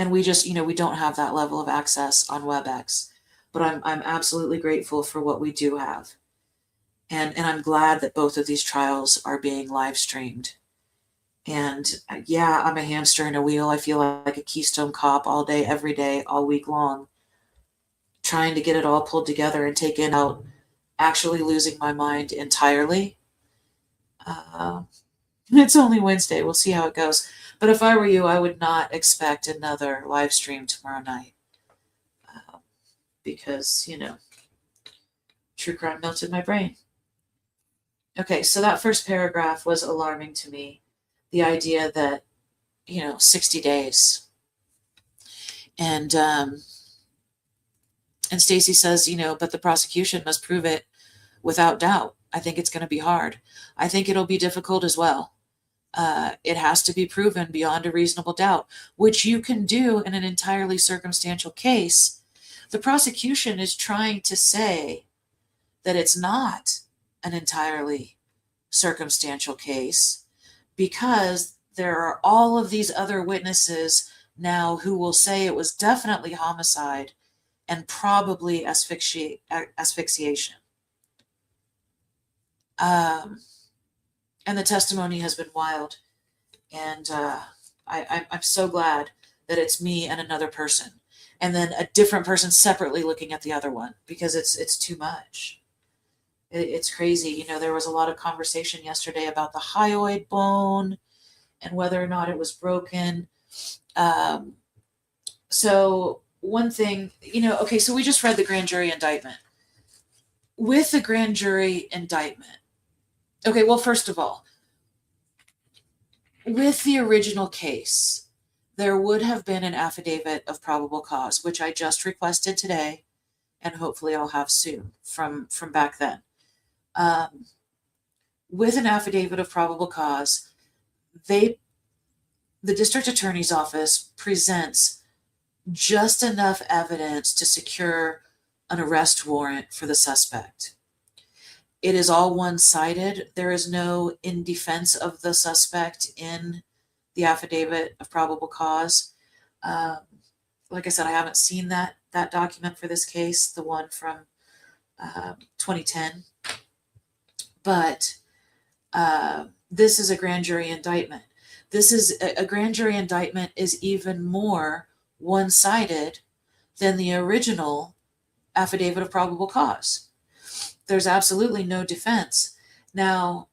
Speaker 1: we just, we don't have that level of access on WebEx. But I'm absolutely grateful for what we do have. And I'm glad that both of these trials are being live streamed. And I'm a hamster in a wheel. I feel like a Keystone Cop all day, every day, all week long, trying to get it all pulled together and taken out, actually losing my mind entirely. It's only Wednesday. We'll see how it goes. But if I were you, I would not expect another live stream tomorrow night. Because, true crime melted my brain. Okay, so that first paragraph was alarming to me. The idea that, 60 days. And Stacy says, but the prosecution must prove it without doubt. I think it's going to be hard. I think it'll be difficult as well. It has to be proven beyond a reasonable doubt, which you can do in an entirely circumstantial case. The prosecution is trying to say that it's not an entirely circumstantial case because there are all of these other witnesses now who will say it was definitely homicide and probably asphyxiation. And the testimony has been wild. And I'm so glad that it's me and another person, and then a different person separately looking at the other one, because it's too much. It's crazy. You know, there was a lot of conversation yesterday about the hyoid bone and whether or not it was broken. So one thing, you know, okay, so we just read the grand jury indictment. With the grand jury indictment, okay, well, first of all, with the original case, there would have been an affidavit of probable cause, which I just requested today, and hopefully I'll have soon from back then. With an affidavit of probable cause, the district attorney's office presents just enough evidence to secure an arrest warrant for the suspect. It is all one-sided. There is no in defense of the suspect in the affidavit of probable cause. Like I said, I haven't seen that document for this case, the one from 2010. But this is a grand jury indictment. This is a grand jury indictment is even more one-sided than the original affidavit of probable cause. There's absolutely no defense. Now,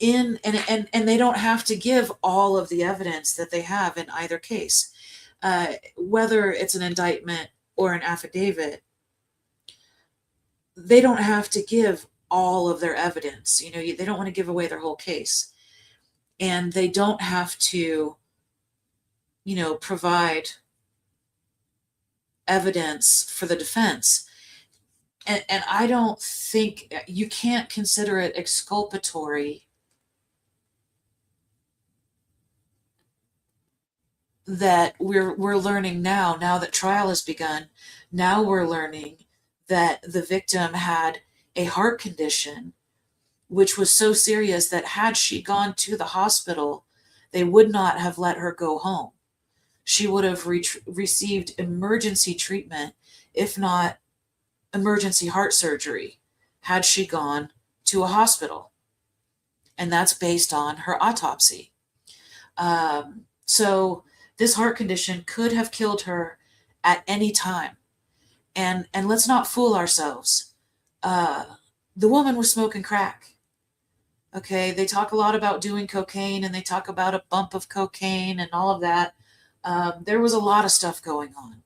Speaker 1: and they don't have to give all of the evidence that they have in either case. Whether it's an indictment or an affidavit, they don't have to give all of their evidence. You know, they don't want to give away their whole case. And they don't have to, you know, provide evidence for the defense. And I don't think you can't consider it exculpatory that we're learning now that trial has begun. Now we're learning that the victim had a heart condition, which was so serious that had she gone to the hospital, they would not have let her go home. She would have received emergency treatment, if not emergency heart surgery, had she gone to a hospital. And that's based on her autopsy. So this heart condition could have killed her at any time. And let's not fool ourselves. The woman was smoking crack. Okay, they talk a lot about doing cocaine, and they talk about a bump of cocaine and all of that. There was a lot of stuff going on.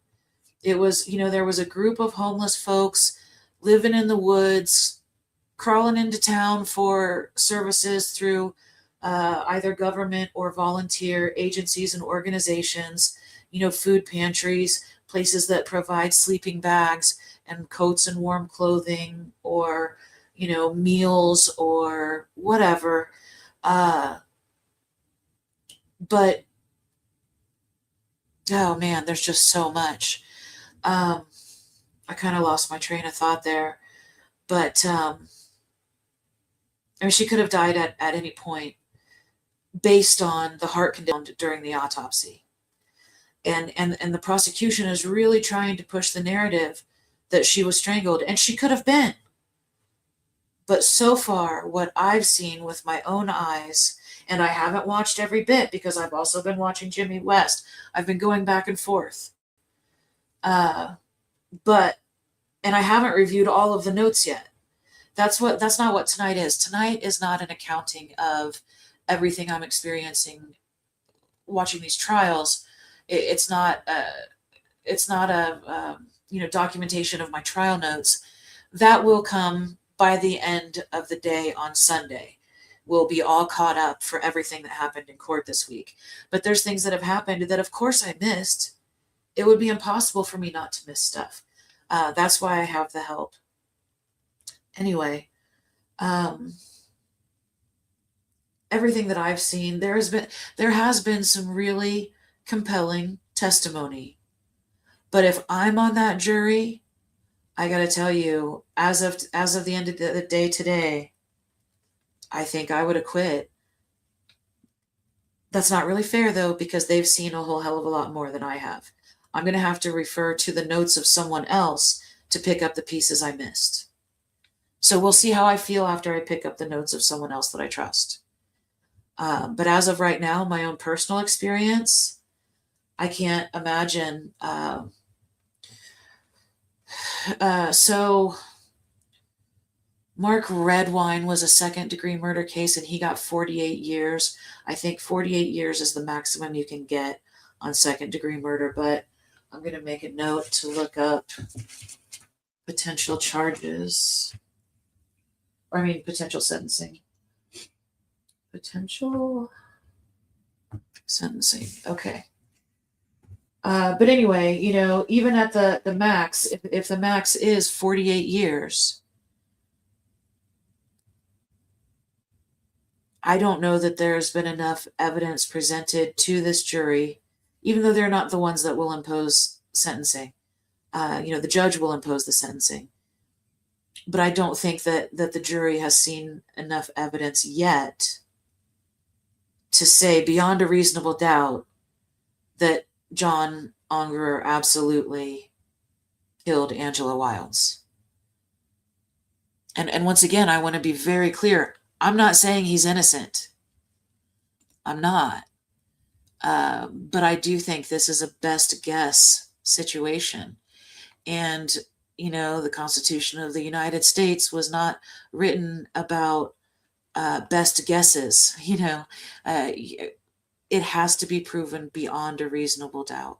Speaker 1: It was, you know, there was a group of homeless folks living in the woods, crawling into town for services through either government or volunteer agencies and organizations, you know, food pantries, places that provide sleeping bags and coats and warm clothing, or, you know, meals or whatever. But, oh man, there's just so much. I kind of lost my train of thought there. But, I mean, she could have died at any point based on the heart condition during the autopsy. And the prosecution is really trying to push the narrative that she was strangled, and she could have been. But so far, what I've seen with my own eyes, and I haven't watched every bit because I've also been watching Jimmy West. I've been going back and forth. And I haven't reviewed all of the notes yet. That's not what tonight is. Tonight is not an accounting of everything I'm experiencing watching these trials. It's not a you know, documentation of my trial notes. That will come by the end of the day on Sunday. We'll be all caught up for everything that happened in court this week. But there's things that have happened that, of course, I missed. It would be impossible for me not to miss stuff. That's why I have the help. Anyway, everything that I've seen, there has been some really compelling testimony. But if I'm on that jury, I got to tell you, as of the end of the day today, I think I would acquit. That's not really fair though, because they've seen a whole hell of a lot more than I have. I'm going to have to refer to the notes of someone else to pick up the pieces I missed. So we'll see how I feel after I pick up the notes of someone else that I trust. But as of right now, my own personal experience, I can't imagine. So Mark Redwine was a second-degree murder case, and he got 48 years. I think 48 years is the maximum you can get on second-degree murder, but I'm going to make a note to look up potential charges. Or, potential sentencing. Potential sentencing. Okay. But anyway, even at the max, if the max is 48 years, I don't know that there's been enough evidence presented to this jury, even though they're not the ones that will impose sentencing. The judge will impose the sentencing. But I don't think that the jury has seen enough evidence yet to say beyond a reasonable doubt that John Ungerer absolutely killed Angela Wilds. And once again, I want to be very clear. I'm not saying he's innocent. I'm not. But I do think this is a best guess situation. And, the Constitution of the United States was not written about best guesses. It has to be proven beyond a reasonable doubt.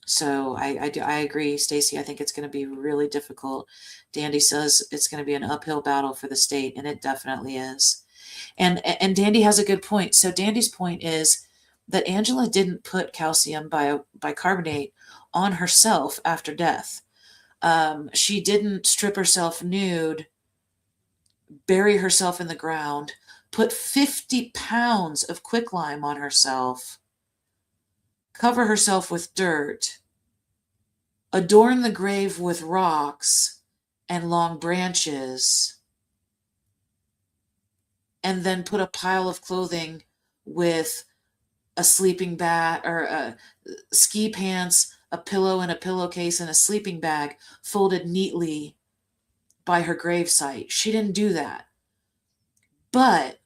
Speaker 1: So I agree, Stacy. I think it's going to be really difficult. Dandy says it's going to be an uphill battle for the state, and it definitely is. And Dandy has a good point. So Dandy's point is that Angela didn't put calcium bicarbonate on herself after death. She didn't strip herself nude, bury herself in the ground, put 50 pounds of quicklime on herself, cover herself with dirt, adorn the grave with rocks and long branches, and then put a pile of clothing with a sleeping bag or ski pants, a pillow and a pillowcase, and a sleeping bag folded neatly by her gravesite. She didn't do that. But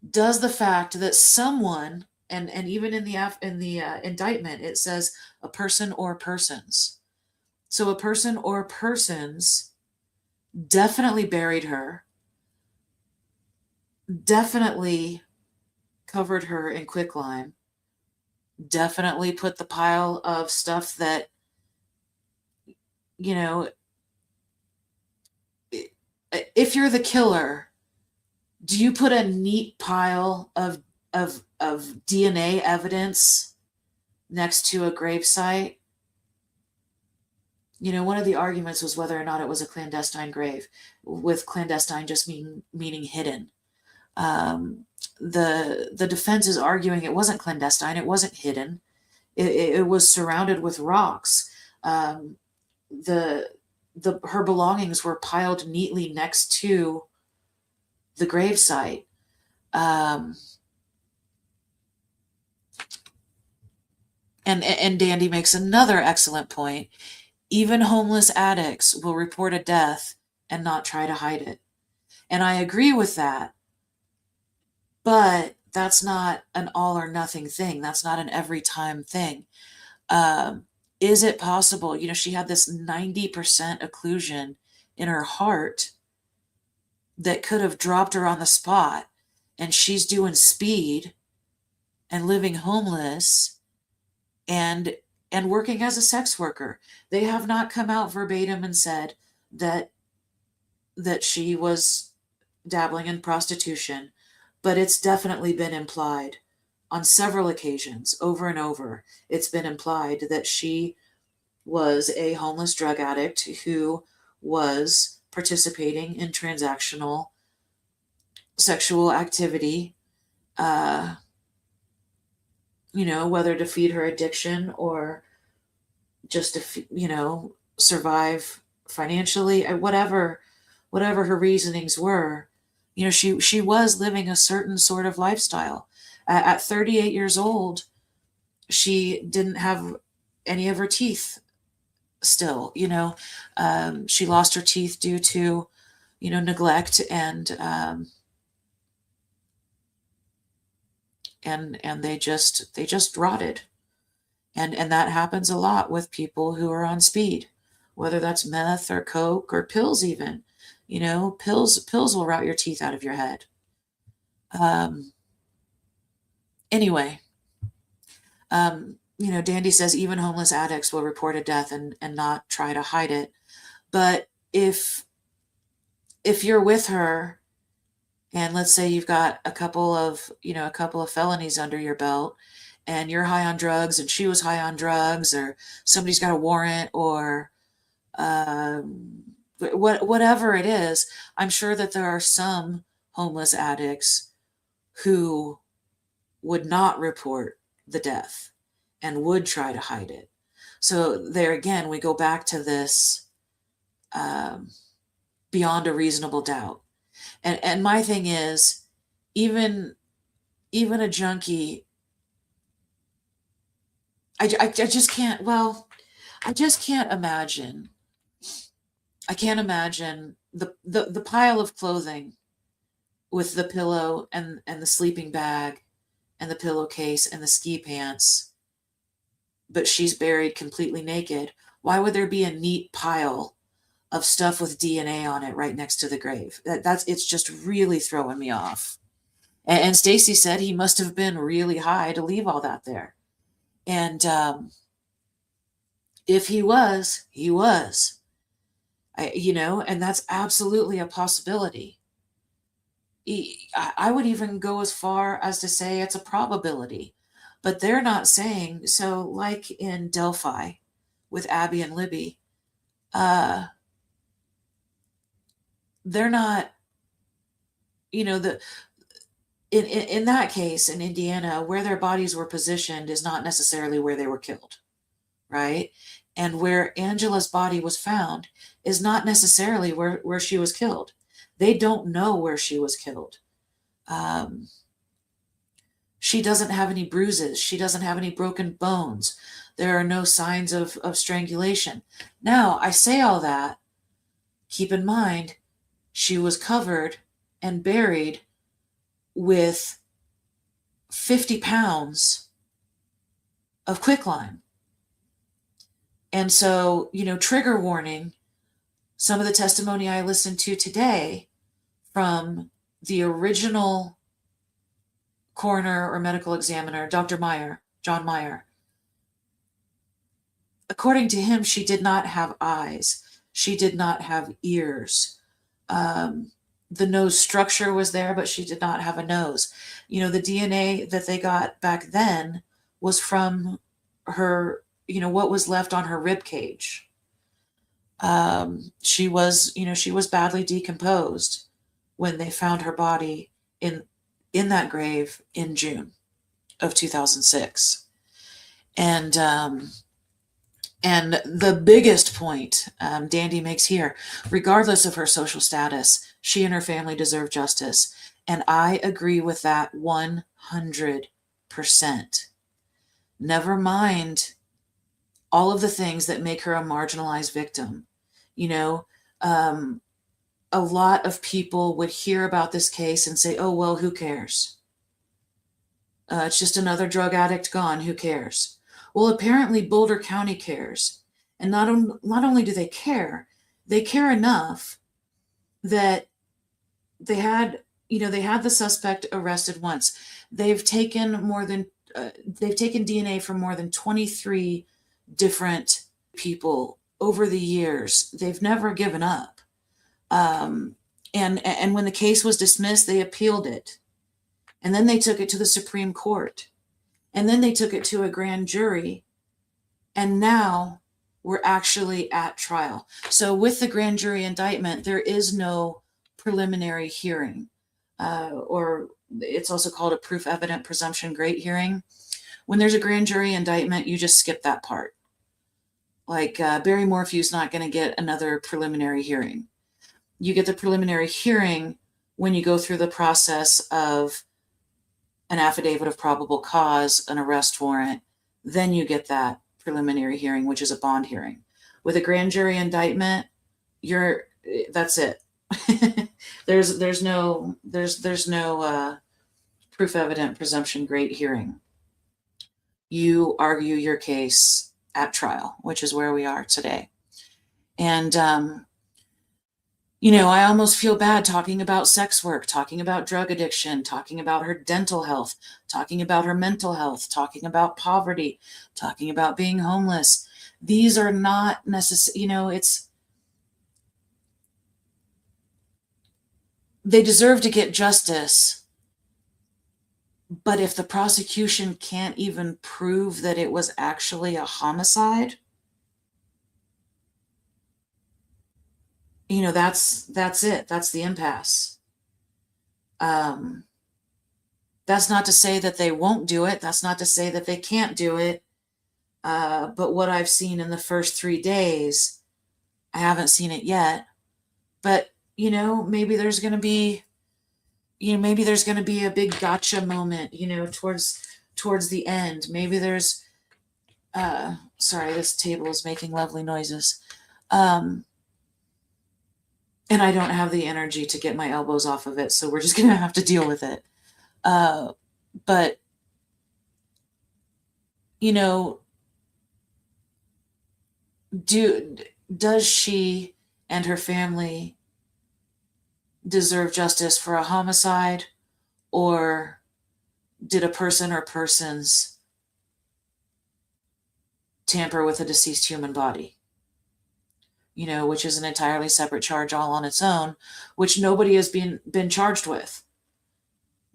Speaker 1: does the fact that someone, and even in the indictment, it says a person or persons. So a person or persons definitely buried her, definitely covered her in quicklime, definitely put the pile of stuff that, if you're the killer, do you put a neat pile of DNA evidence next to a gravesite? One of the arguments was whether or not it was a clandestine grave, with clandestine just meaning hidden. The defense is arguing it wasn't clandestine, it wasn't hidden. It was surrounded with rocks. Her belongings were piled neatly next to the gravesite. And Dandy makes another excellent point. Even homeless addicts will report a death and not try to hide it. And I agree with that. But that's not an all or nothing thing. That's not an every time thing. Is it possible? She had this 90% occlusion in her heart that could have dropped her on the spot, and she's doing speed and living homeless and working as a sex worker. They have not come out verbatim and said that she was dabbling in prostitution, but it's definitely been implied on several occasions, over and over. It's been implied that she was a homeless drug addict who was participating in transactional sexual activity, whether to feed her addiction or just to, survive financially, whatever her reasonings were. She was living a certain sort of lifestyle. At 38 years old, she didn't have any of her teeth still. She lost her teeth due to, neglect and they just rotted. And that happens a lot with people who are on speed, whether that's meth or coke or pills even. Pills will rot your teeth out of your head. Anyway, Dandy says even homeless addicts will report a death and not try to hide it. But if you're with her and let's say you've got a couple of felonies under your belt and you're high on drugs and she was high on drugs, or somebody's got a warrant, or whatever it is, I'm sure that there are some homeless addicts who would not report the death and would try to hide it. So there again, we go back to this beyond a reasonable doubt. And my thing is, even a junkie, I just can't, I just can't imagine. I can't imagine the pile of clothing with the pillow and the sleeping bag and the pillowcase and the ski pants, but she's buried completely naked. Why would there be a neat pile of stuff with DNA on it right next to the grave? It's just really throwing me off. And Stacy said he must have been really high to leave all that there. And if he was, he was. And that's absolutely a possibility. I would even go as far as to say it's a probability, but they're not saying so. Like in Delphi with Abby and Libby, they're not, in that case in Indiana, where their bodies were positioned is not necessarily where they were killed, right? And where Angela's body was found is not necessarily where she was killed. They don't know where she was killed. She doesn't have any bruises. She doesn't have any broken bones. There are no signs of strangulation. Now, I say all that. Keep in mind, she was covered and buried with 50 pounds of quicklime. And so, trigger warning, some of the testimony I listened to today from the original coroner or medical examiner, Dr. John Meyer, according to him, she did not have eyes. She did not have ears. The nose structure was there, but she did not have a nose. The DNA that they got back then was from her, what was left on her rib cage. She was badly decomposed when they found her body in that grave in June of 2006. And the biggest point Dandy makes here, regardless of her social status, she and her family deserve justice. And I agree with that 100%. Never mind all of the things that make her a marginalized victim. A lot of people would hear about this case and say, oh, well, who cares? It's just another drug addict gone. Who cares? Well, apparently Boulder County cares. And not only do they care enough that they had the suspect arrested once. They've taken DNA from more than 23 different people over the years. They've never given up. And when the case was dismissed, they appealed it. And then they took it to the Supreme Court. And then they took it to a grand jury. And now we're actually at trial. So with the grand jury indictment, there is no preliminary hearing. or it's also called a proof evident presumption great hearing. When there's a grand jury indictment, you just skip that part. Like Barry Morphew's not going to get another preliminary hearing. You get the preliminary hearing when you go through the process of an affidavit of probable cause, an arrest warrant, then you get that preliminary hearing, which is a bond hearing. With a grand jury indictment, that's it. there's no proof evident presumption great hearing. You argue your case at trial, which is where we are today. And I almost feel bad talking about sex work, talking about drug addiction, talking about her dental health, talking about her mental health, talking about poverty, talking about being homeless. These are not necessary, they deserve to get justice. But if the prosecution can't even prove that it was actually a homicide, that's it. That's the impasse. That's not to say that they won't do it. That's not to say that they can't do it. But what I've seen in the first 3 days, I haven't seen it yet. But, maybe there's going to be, a big gotcha moment, towards the end. Maybe there's, sorry, this table is making lovely noises. And I don't have the energy to get my elbows off of it, so we're just going to have to deal with it. But, does she and her family deserve justice for a homicide, or did a person or persons tamper with a deceased human body? Which is an entirely separate charge all on its own, which nobody has been charged with.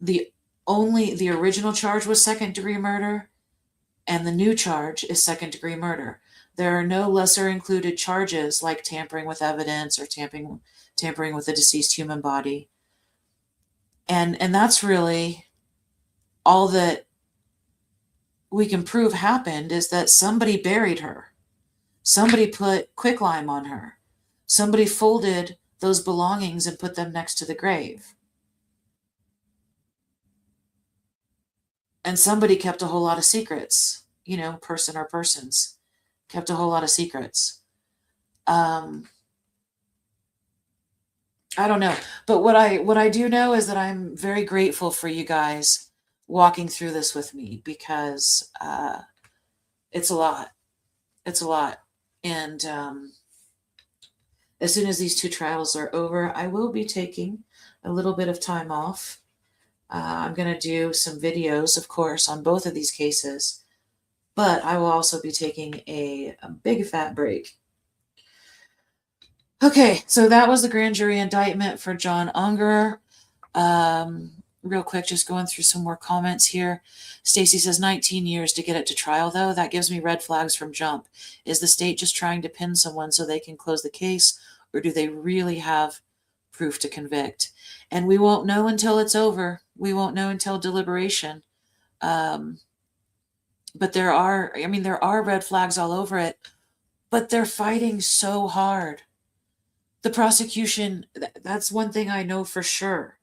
Speaker 1: The original charge was second-degree murder, and the new charge is second-degree murder. There are no lesser included charges like tampering with evidence or tampering with a deceased human body. And that's really all that we can prove happened, is that somebody buried her. Somebody put quicklime on her. Somebody folded those belongings and put them next to the grave. And somebody kept a whole lot of secrets, person or persons kept a whole lot of secrets. I don't know. But what I do know is that I'm very grateful for you guys walking through this with me, because it's a lot. It's a lot. And as soon as these 2 trials are over, I will be taking a little bit of time off. I'm going to do some videos, of course, on both of these cases, but I will also be taking a big fat break. Okay, so that was the grand jury indictment for John Ungerer. Real quick, just going through some more comments here. Stacy says 19 years to get it to trial, though. That gives me red flags from jump. Is the state just trying to pin someone so they can close the case, or do they really have proof to convict? And we won't know until it's over. We won't know until deliberation. But there are red flags all over it, but they're fighting so hard. The prosecution, that's one thing I know for sure,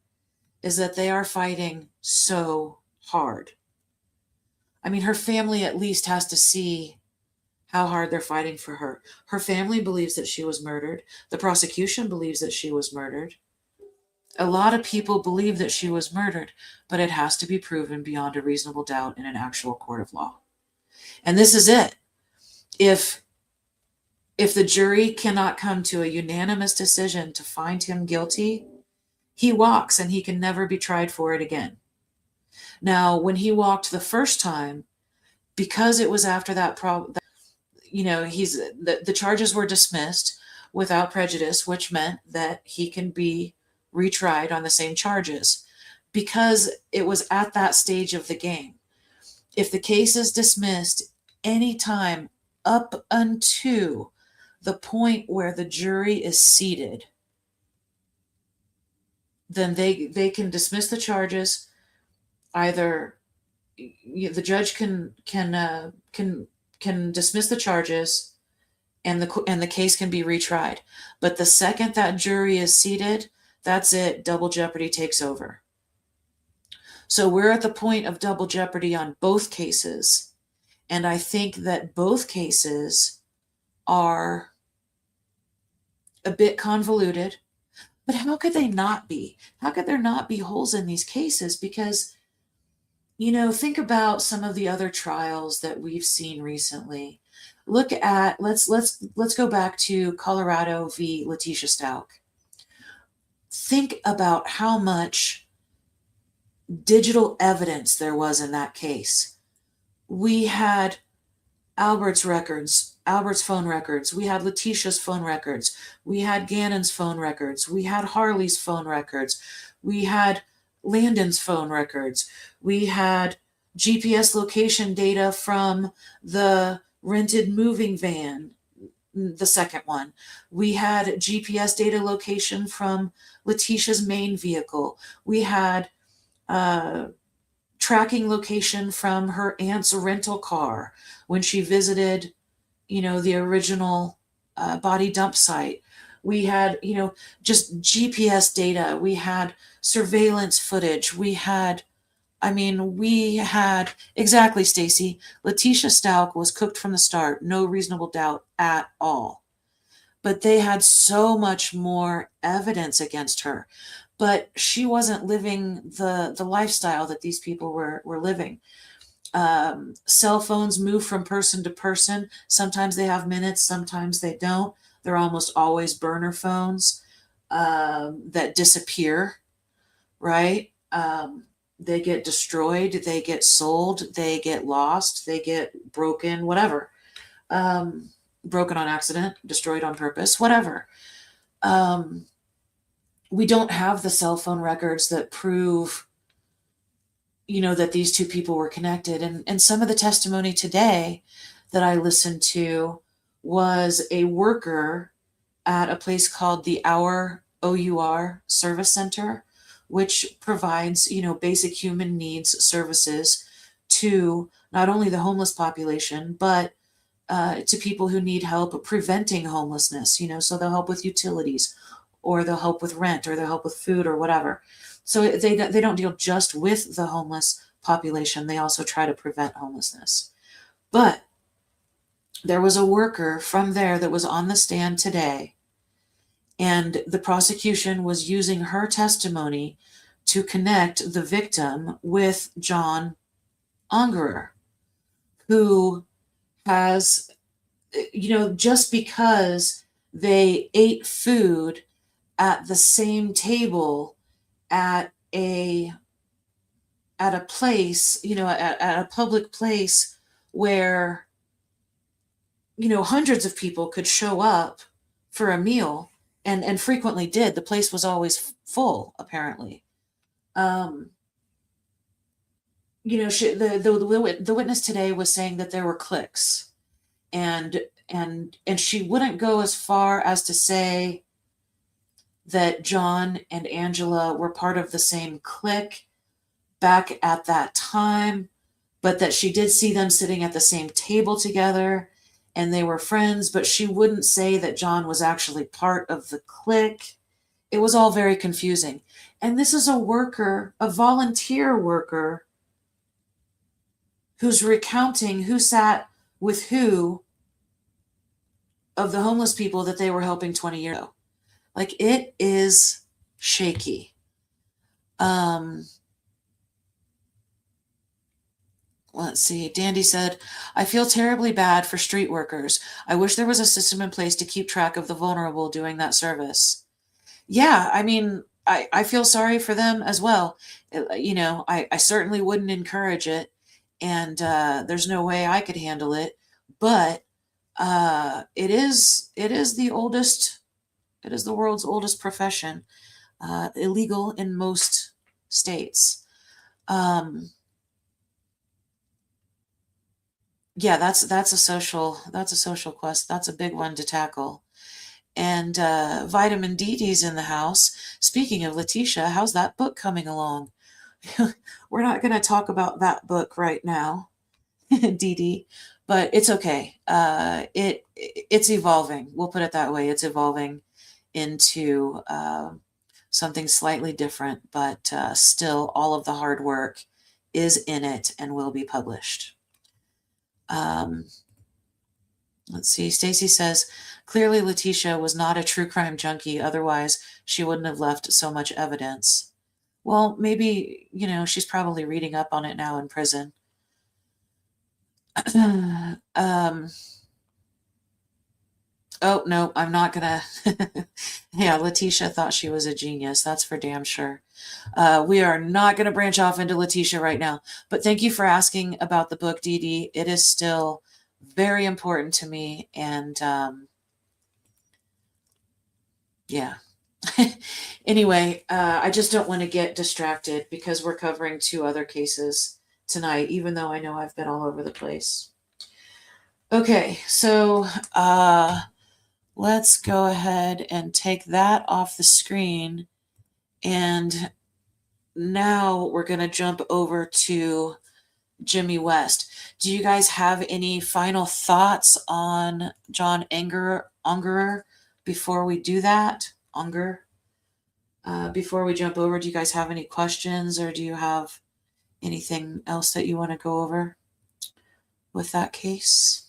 Speaker 1: is that they are fighting so hard. Her family at least has to see how hard they're fighting for her. Her family believes that she was murdered. The prosecution believes that she was murdered. A lot of people believe that she was murdered, but it has to be proven beyond a reasonable doubt in an actual court of law. And this is it. If the jury cannot come to a unanimous decision to find him guilty, he walks and he can never be tried for it again. Now, when he walked the first time, because it was after that the charges were dismissed without prejudice, which meant that he can be retried on the same charges, because it was at that stage of the game. If the case is dismissed any time up until the point where the jury is seated, then they can dismiss the charges. Either the judge can dismiss the charges, and the case can be retried. But the second that jury is seated, that's it. Double jeopardy takes over. So we're at the point of double jeopardy on both cases. And I think that both cases are a bit convoluted. But how could they not be? How could there not be holes in these cases? Because, think about some of the other trials that we've seen recently. Look at, let's go back to Colorado v. Letitia Stout. Think about how much digital evidence there was in that case. We had Albert's phone records. We had Letitia's phone records. We had Gannon's phone records. We had Harley's phone records. We had Landon's phone records. We had GPS location data from the rented moving van, the second one. We had GPS data location from Letitia's main vehicle. We had tracking location from her aunt's rental car when she visited, the original body dump site. We had, just GPS data. We had surveillance footage. Exactly, Stacy. Letitia Stout was cooked from the start, no reasonable doubt at all. But they had so much more evidence against her. But she wasn't living the lifestyle that these people were living. Cell phones move from person to person. Sometimes they have minutes, sometimes they don't. They're almost always burner phones that disappear, right? They get destroyed, they get sold, they get lost, they get broken, whatever. Broken on accident, destroyed on purpose, whatever. We don't have the cell phone records that prove, that these two people were connected. And some of the testimony today that I listened to was a worker at a place called the OUR Service Center, which provides, basic human needs services to not only the homeless population, but to people who need help preventing homelessness, so they'll help with utilities, or they'll help with rent, or they'll help with food or whatever. So they don't deal just with the homeless population. They also try to prevent homelessness. But there was a worker from there that was on the stand today, and the prosecution was using her testimony to connect the victim with John Ungerer, who has, just because they ate food at the same table at a place, at a public place where, hundreds of people could show up for a meal, and frequently did. The place was always full, apparently. The witness today was saying that there were cliques, and she wouldn't go as far as to say that John and Angela were part of the same clique back at that time, but that she did see them sitting at the same table together and they were friends, but she wouldn't say that John was actually part of the clique. It was all very confusing. And this is a volunteer worker, who's recounting who sat with who of the homeless people that they were helping 20 years ago. Like, it is shaky. Let's see. Dandy said, I feel terribly bad for street workers. I wish there was a system in place to keep track of the vulnerable doing that service. Yeah, I feel sorry for them as well. I certainly wouldn't encourage it, and there's no way I could handle it. But it is the oldest. It is the world's oldest profession, illegal in most states. Yeah, that's a social quest. That's a big one to tackle. And Vitamin DD's in the house. Speaking of Letitia, how's that book coming along? We're not going to talk about that book right now, DD, but it's okay. It's evolving. We'll put it that way. It's evolving into something slightly different, but still all of the hard work is in it and will be published. Let's see. Stacy says, clearly Letitia was not a true crime junkie. Otherwise, she wouldn't have left so much evidence. Well, maybe, she's probably reading up on it now in prison. Oh, no, I'm not gonna. Yeah, Letitia thought she was a genius. That's for damn sure. We are not going to branch off into Letitia right now. But thank you for asking about the book, Dee Dee. It is still very important to me. And yeah. Anyway, I just don't want to get distracted because we're covering 2 other cases tonight, even though I know I've been all over the place. Okay, so let's go ahead and take that off the screen. And now we're going to jump over to Jimmy West. Do you guys have any final thoughts on John Ungerer before we do that? Before we jump over, do you guys have any questions, or do you have anything else that you want to go over with that case?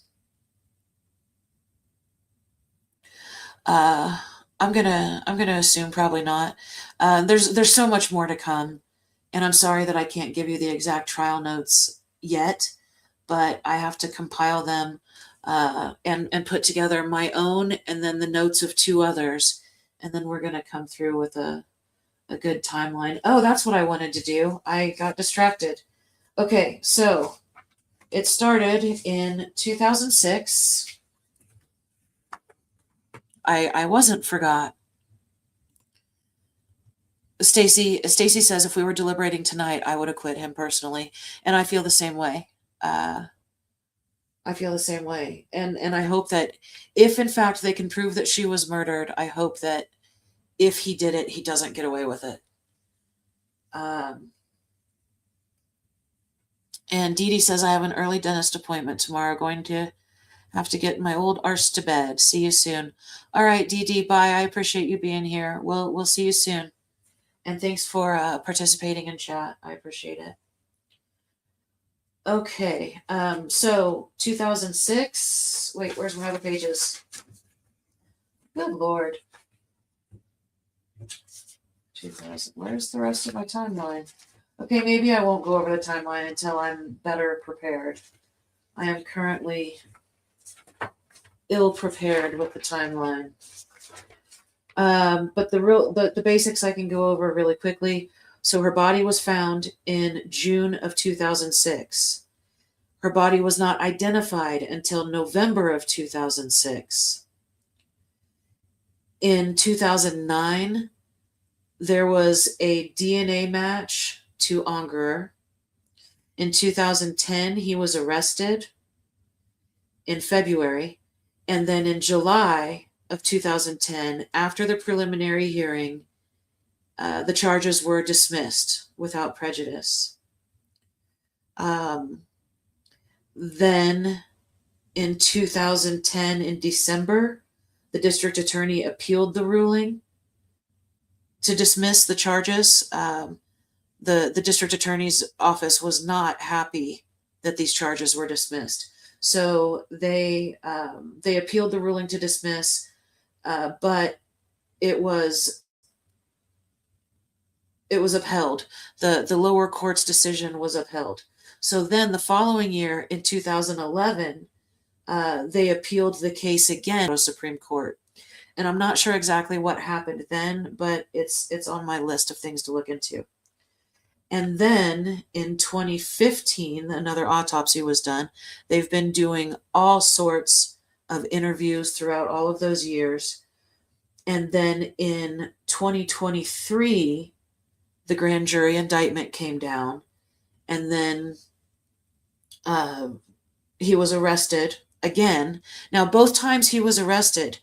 Speaker 1: I'm gonna assume probably not. There's so much more to come, and I'm sorry that I can't give you the exact trial notes yet, but I have to compile them and put together my own and then the notes of 2 others, and then we're gonna come through with a good timeline. Oh, that's what I wanted to do. I got distracted. Okay, so it started in 2006. I wasn't forgot. Stacy says if we were deliberating tonight, I would acquit him personally, and I feel the same way. And I hope that if in fact they can prove that she was murdered, I hope that if he did it, he doesn't get away with it. And Dee Dee says I have an early dentist appointment tomorrow. Going to have to get my old arse to bed. See you soon. All right, Dee Dee, bye. I appreciate you being here. We'll see you soon. And thanks for participating in chat. I appreciate it. Okay, so 2006. Wait, where's my other pages? Good Lord. 2000. Where's the rest of my timeline? Okay, maybe I won't go over the timeline until I'm better prepared. I am currently ill prepared with the timeline. But the basics I can go over really quickly. So her body was found in June of 2006. Her body was not identified until November of 2006. In 2009, there was a DNA match to Ungerer. In 2010, he was arrested in February. And then in July of 2010, after the preliminary hearing, the charges were dismissed without prejudice. Then in 2010, in December, the district attorney appealed the ruling to dismiss the charges. The district attorney's office was not happy that these charges were dismissed. So they appealed the ruling to dismiss, but it was upheld. The lower court's decision was upheld. So then the following year, in 2011, they appealed the case again to the Supreme Court. And I'm not sure exactly what happened then, but it's on my list of things to look into. And then in 2015, another autopsy was done. They've been doing all sorts of interviews throughout all of those years. And then in 2023, the grand jury indictment came down. And then he was arrested again. Now, both times he was arrested,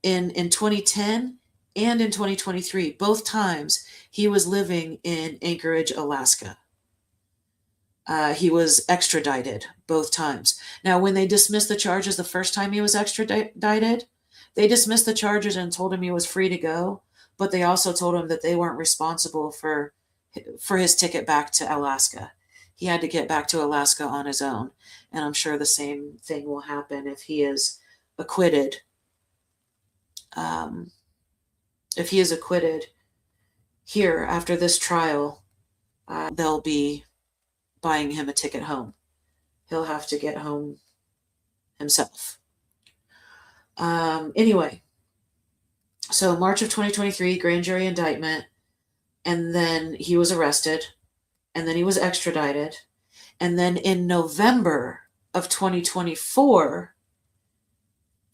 Speaker 1: in 2010 and in 2023. Both times he was living in Anchorage, Alaska. He was extradited both times. Now, when they dismissed the charges the first time he was extradited, they dismissed the charges and told him he was free to go, but they also told him that they weren't responsible for his ticket back to Alaska. He had to get back to Alaska on his own, and I'm sure the same thing will happen if he is acquitted. If he is acquitted here after this trial, they'll be buying him a ticket home. He'll have to get home himself. Anyway, so March of 2023, grand jury indictment, and then he was arrested, and then he was extradited, and then in November of 2024,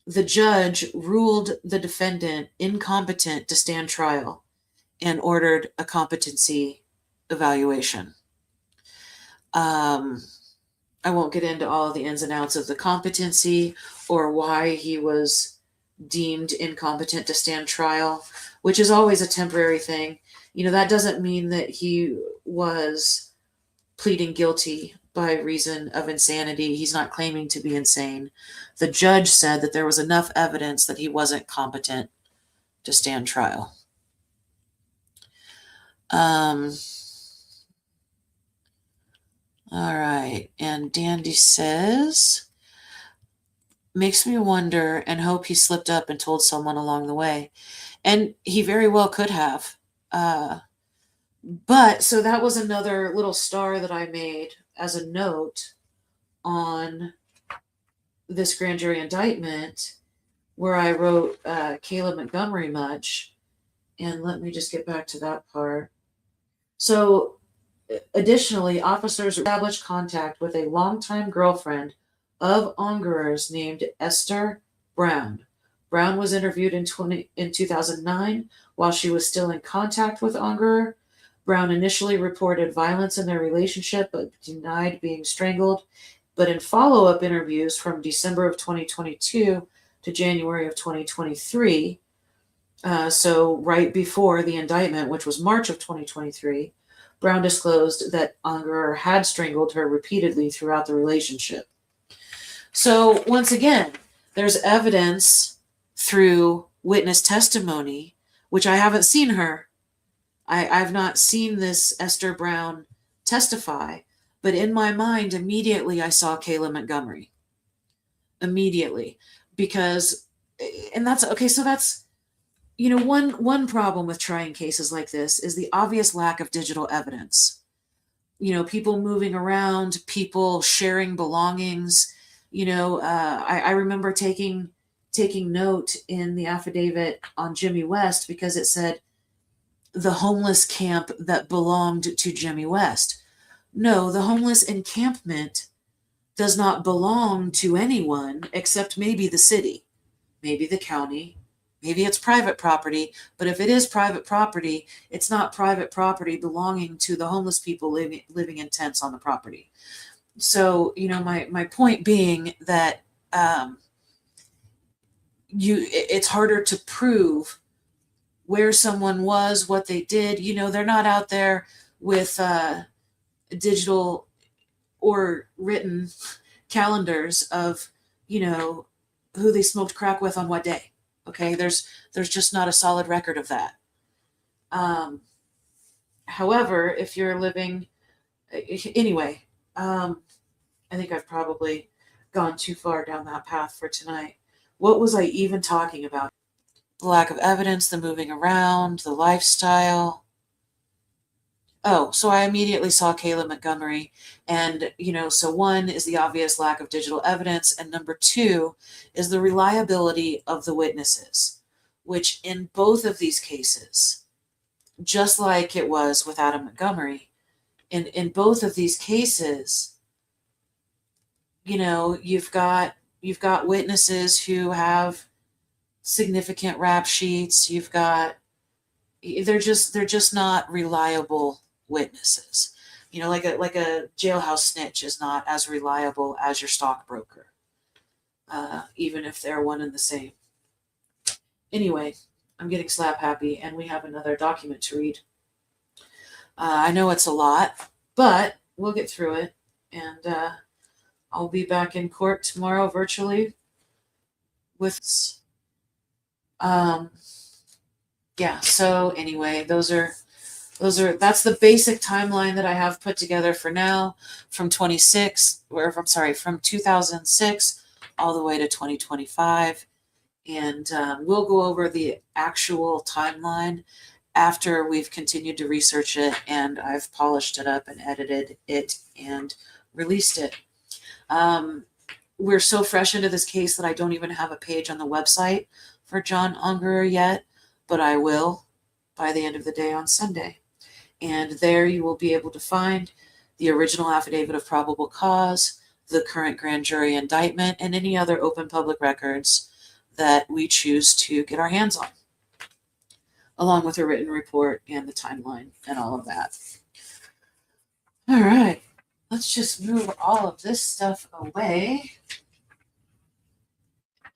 Speaker 1: the judge ruled the defendant incompetent to stand trial and ordered a competency evaluation. I won't get into all of the ins and outs of the competency or why he was deemed incompetent to stand trial, which is always a temporary thing. That doesn't mean that he was pleading guilty by reason of insanity. He's not claiming to be insane. The judge said that there was enough evidence that he wasn't competent to stand trial. All right. And Dandy says, makes me wonder and hope he slipped up and told someone along the way. And he very well could have. But so that was another little star that I made as a note on this grand jury indictment where I wrote Caleb Montgomery much. And let me just get back to that part. So additionally, officers established contact with a longtime girlfriend of Unger's named Esther Brown. Brown was interviewed in 2009 while she was still in contact with Ungerer. Brown initially reported violence in their relationship but denied being strangled. But in follow-up interviews from December of 2022 to January of 2023, so right before the indictment, which was March of 2023, Brown disclosed that Ungerer had strangled her repeatedly throughout the relationship. So once again, there's evidence through witness testimony, which I haven't seen her. I've not seen this Esther Brown testify, but in my mind, immediately I saw Kayla Montgomery. Immediately. Because, and that's, okay, so that's, one problem with trying cases like this is the obvious lack of digital evidence. People moving around, people sharing belongings. I remember taking note in the affidavit on Jimmy West because it said the homeless camp that belonged to Jimmy West. No, the homeless encampment does not belong to anyone except maybe the city, maybe the county. Maybe it's private property, but if it is private property, it's not private property belonging to the homeless people living in tents on the property. So, my point being that it's harder to prove where someone was, what they did. They're not out there with digital or written calendars of, who they smoked crack with on what day. Okay, there's just not a solid record of that. However, if you're living, anyway, I think I've probably gone too far down that path for tonight. What was I even talking about? The lack of evidence, the moving around, the lifestyle. Oh, so I immediately saw Kayla Montgomery. And, so one is the obvious lack of digital evidence. And number two is the reliability of the witnesses, which in both of these cases, just like it was with Adam Montgomery, in both of these cases, you've got witnesses who have significant rap sheets. They're just not reliable witnesses. Like a jailhouse snitch is not as reliable as your stockbroker, even if they're one and the same. Anyway, I'm getting slap happy, and we have another document to read. I know it's a lot, but we'll get through it, and I'll be back in court tomorrow virtually with yeah, so anyway, that's the basic timeline that I have put together for now, from 2006 all the way to 2025. And we'll go over the actual timeline after we've continued to research it and I've polished it up and edited it and released it. We're so fresh into this case that I don't even have a page on the website for John Ungerer yet, but I will by the end of the day on Sunday. And there you will be able to find the original affidavit of probable cause, the current grand jury indictment, and any other open public records that we choose to get our hands on, along with a written report and the timeline and all of that. All right, let's just move all of this stuff away.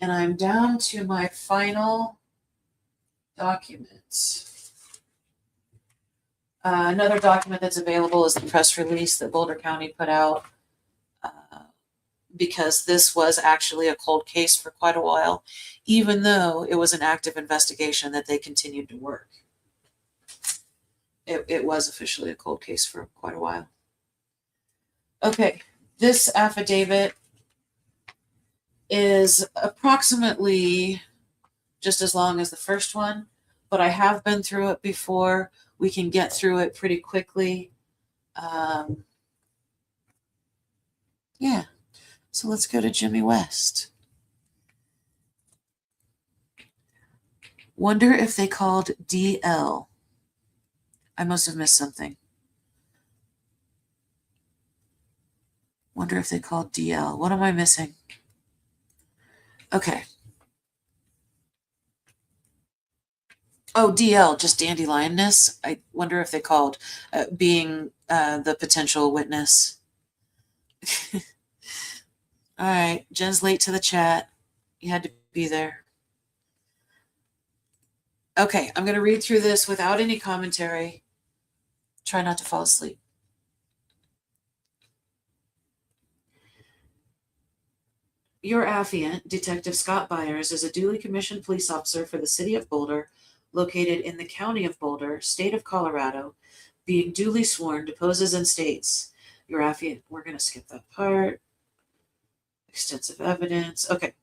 Speaker 1: And I'm down to my final document. Another document that's available is the press release that Boulder County put out, because this was actually a cold case for quite a while, even though it was an active investigation that they continued to work. It was officially a cold case for quite a while. Okay, this affidavit is approximately just as long as the first one, but I have been through it before. We can get through it pretty quickly. Yeah, so let's go to Jimmy West. Wonder if they called DL. I must have missed something. Wonder if they called DL. What am I missing? Okay. Oh, DL, just dandelioness. I wonder if they called being the potential witness. All right, Jen's late to the chat. You had to be there. Okay, I'm going to read through this without any commentary. Try not to fall asleep. Your affiant, Detective Scott Byers, is a duly commissioned police officer for the city of Boulder, located in the county of Boulder, state of Colorado, being duly sworn, deposes and states. Your affiant, we're going to skip that part. Extensive evidence. Okay.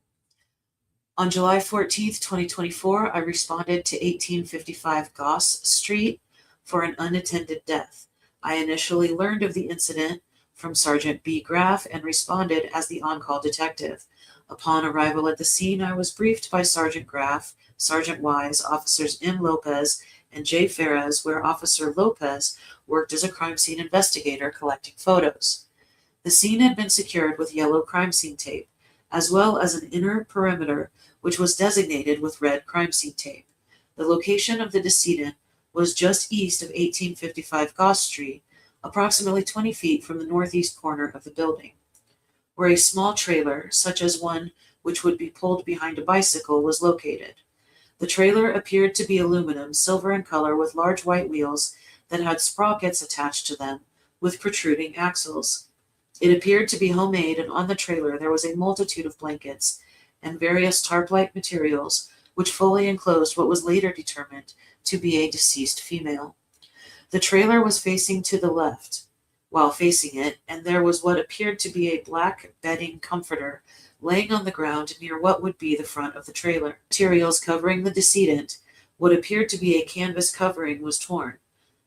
Speaker 1: On July 14th, 2024, I responded to 1855 Goss Street for an unattended death. I initially learned of the incident from Sergeant B. Graff and responded as the on-call detective. Upon arrival at the scene, I was briefed by Sergeant Graff, Sergeant Wise, Officers M. Lopez, and J. Ferez, where Officer Lopez worked as a crime scene investigator collecting photos. The scene had been secured with yellow crime scene tape, as well as an inner perimeter which was designated with red crime scene tape. The location of the decedent was just east of 1855 Goss Street, approximately 20 feet from the northeast corner of the building, where a small trailer, such as one which would be pulled behind a bicycle, was located. The trailer appeared to be aluminum, silver in color, with large white wheels that had sprockets attached to them, with protruding axles. It appeared to be homemade, and on the trailer there was a multitude of blankets and various tarp-like materials, which fully enclosed what was later determined to be a deceased female. The trailer was facing to the left. While facing it, and there was what appeared to be a black bedding comforter laying on the ground near what would be the front of the trailer. Materials covering the decedent, what appeared to be a canvas covering, was torn.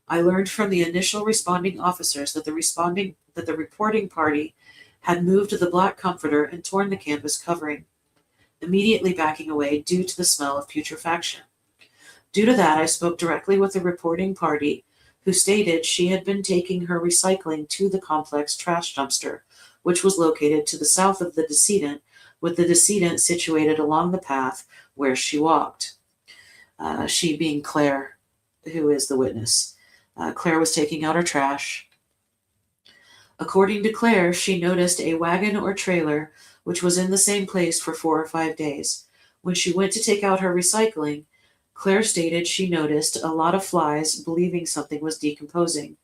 Speaker 1: I learned from the initial responding officers that the reporting party had moved the black comforter and torn the canvas covering, immediately backing away due to the smell of putrefaction. Due to that, I spoke directly with the reporting party, who stated she had been taking her recycling to the complex trash dumpster, which was located to the south of the decedent, with the decedent situated along the path where she walked. She being Claire, who is the witness. Claire was taking out her trash. According to Claire, she noticed a wagon or trailer which was in the same place for 4 or 5 days. When she went to take out her recycling, Claire stated she noticed a lot of flies, believing something was decomposing.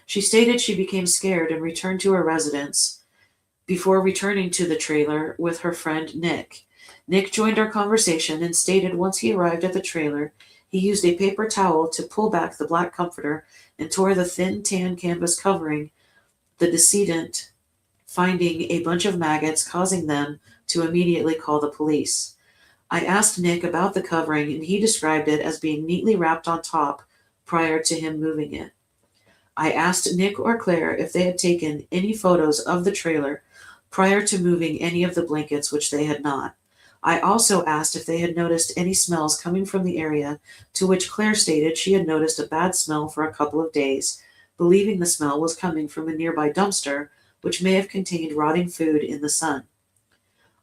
Speaker 1: She stated she became scared and returned to her residence before returning to the trailer with her friend Nick. Nick joined our conversation and stated once he arrived at the trailer, he used a paper towel to pull back the black comforter and tore the thin tan canvas covering the decedent, finding a bunch of maggots, causing them to immediately call the police. I asked Nick about the covering, and he described it as being neatly wrapped on top prior to him moving it. I asked Nick or Claire if they had taken any photos of the trailer prior to moving any of the blankets, which they had not. I also asked if they had noticed any smells coming from the area, to which Claire stated she had noticed a bad smell for a couple of days, believing the smell was coming from a nearby dumpster, which may have contained rotting food in the sun.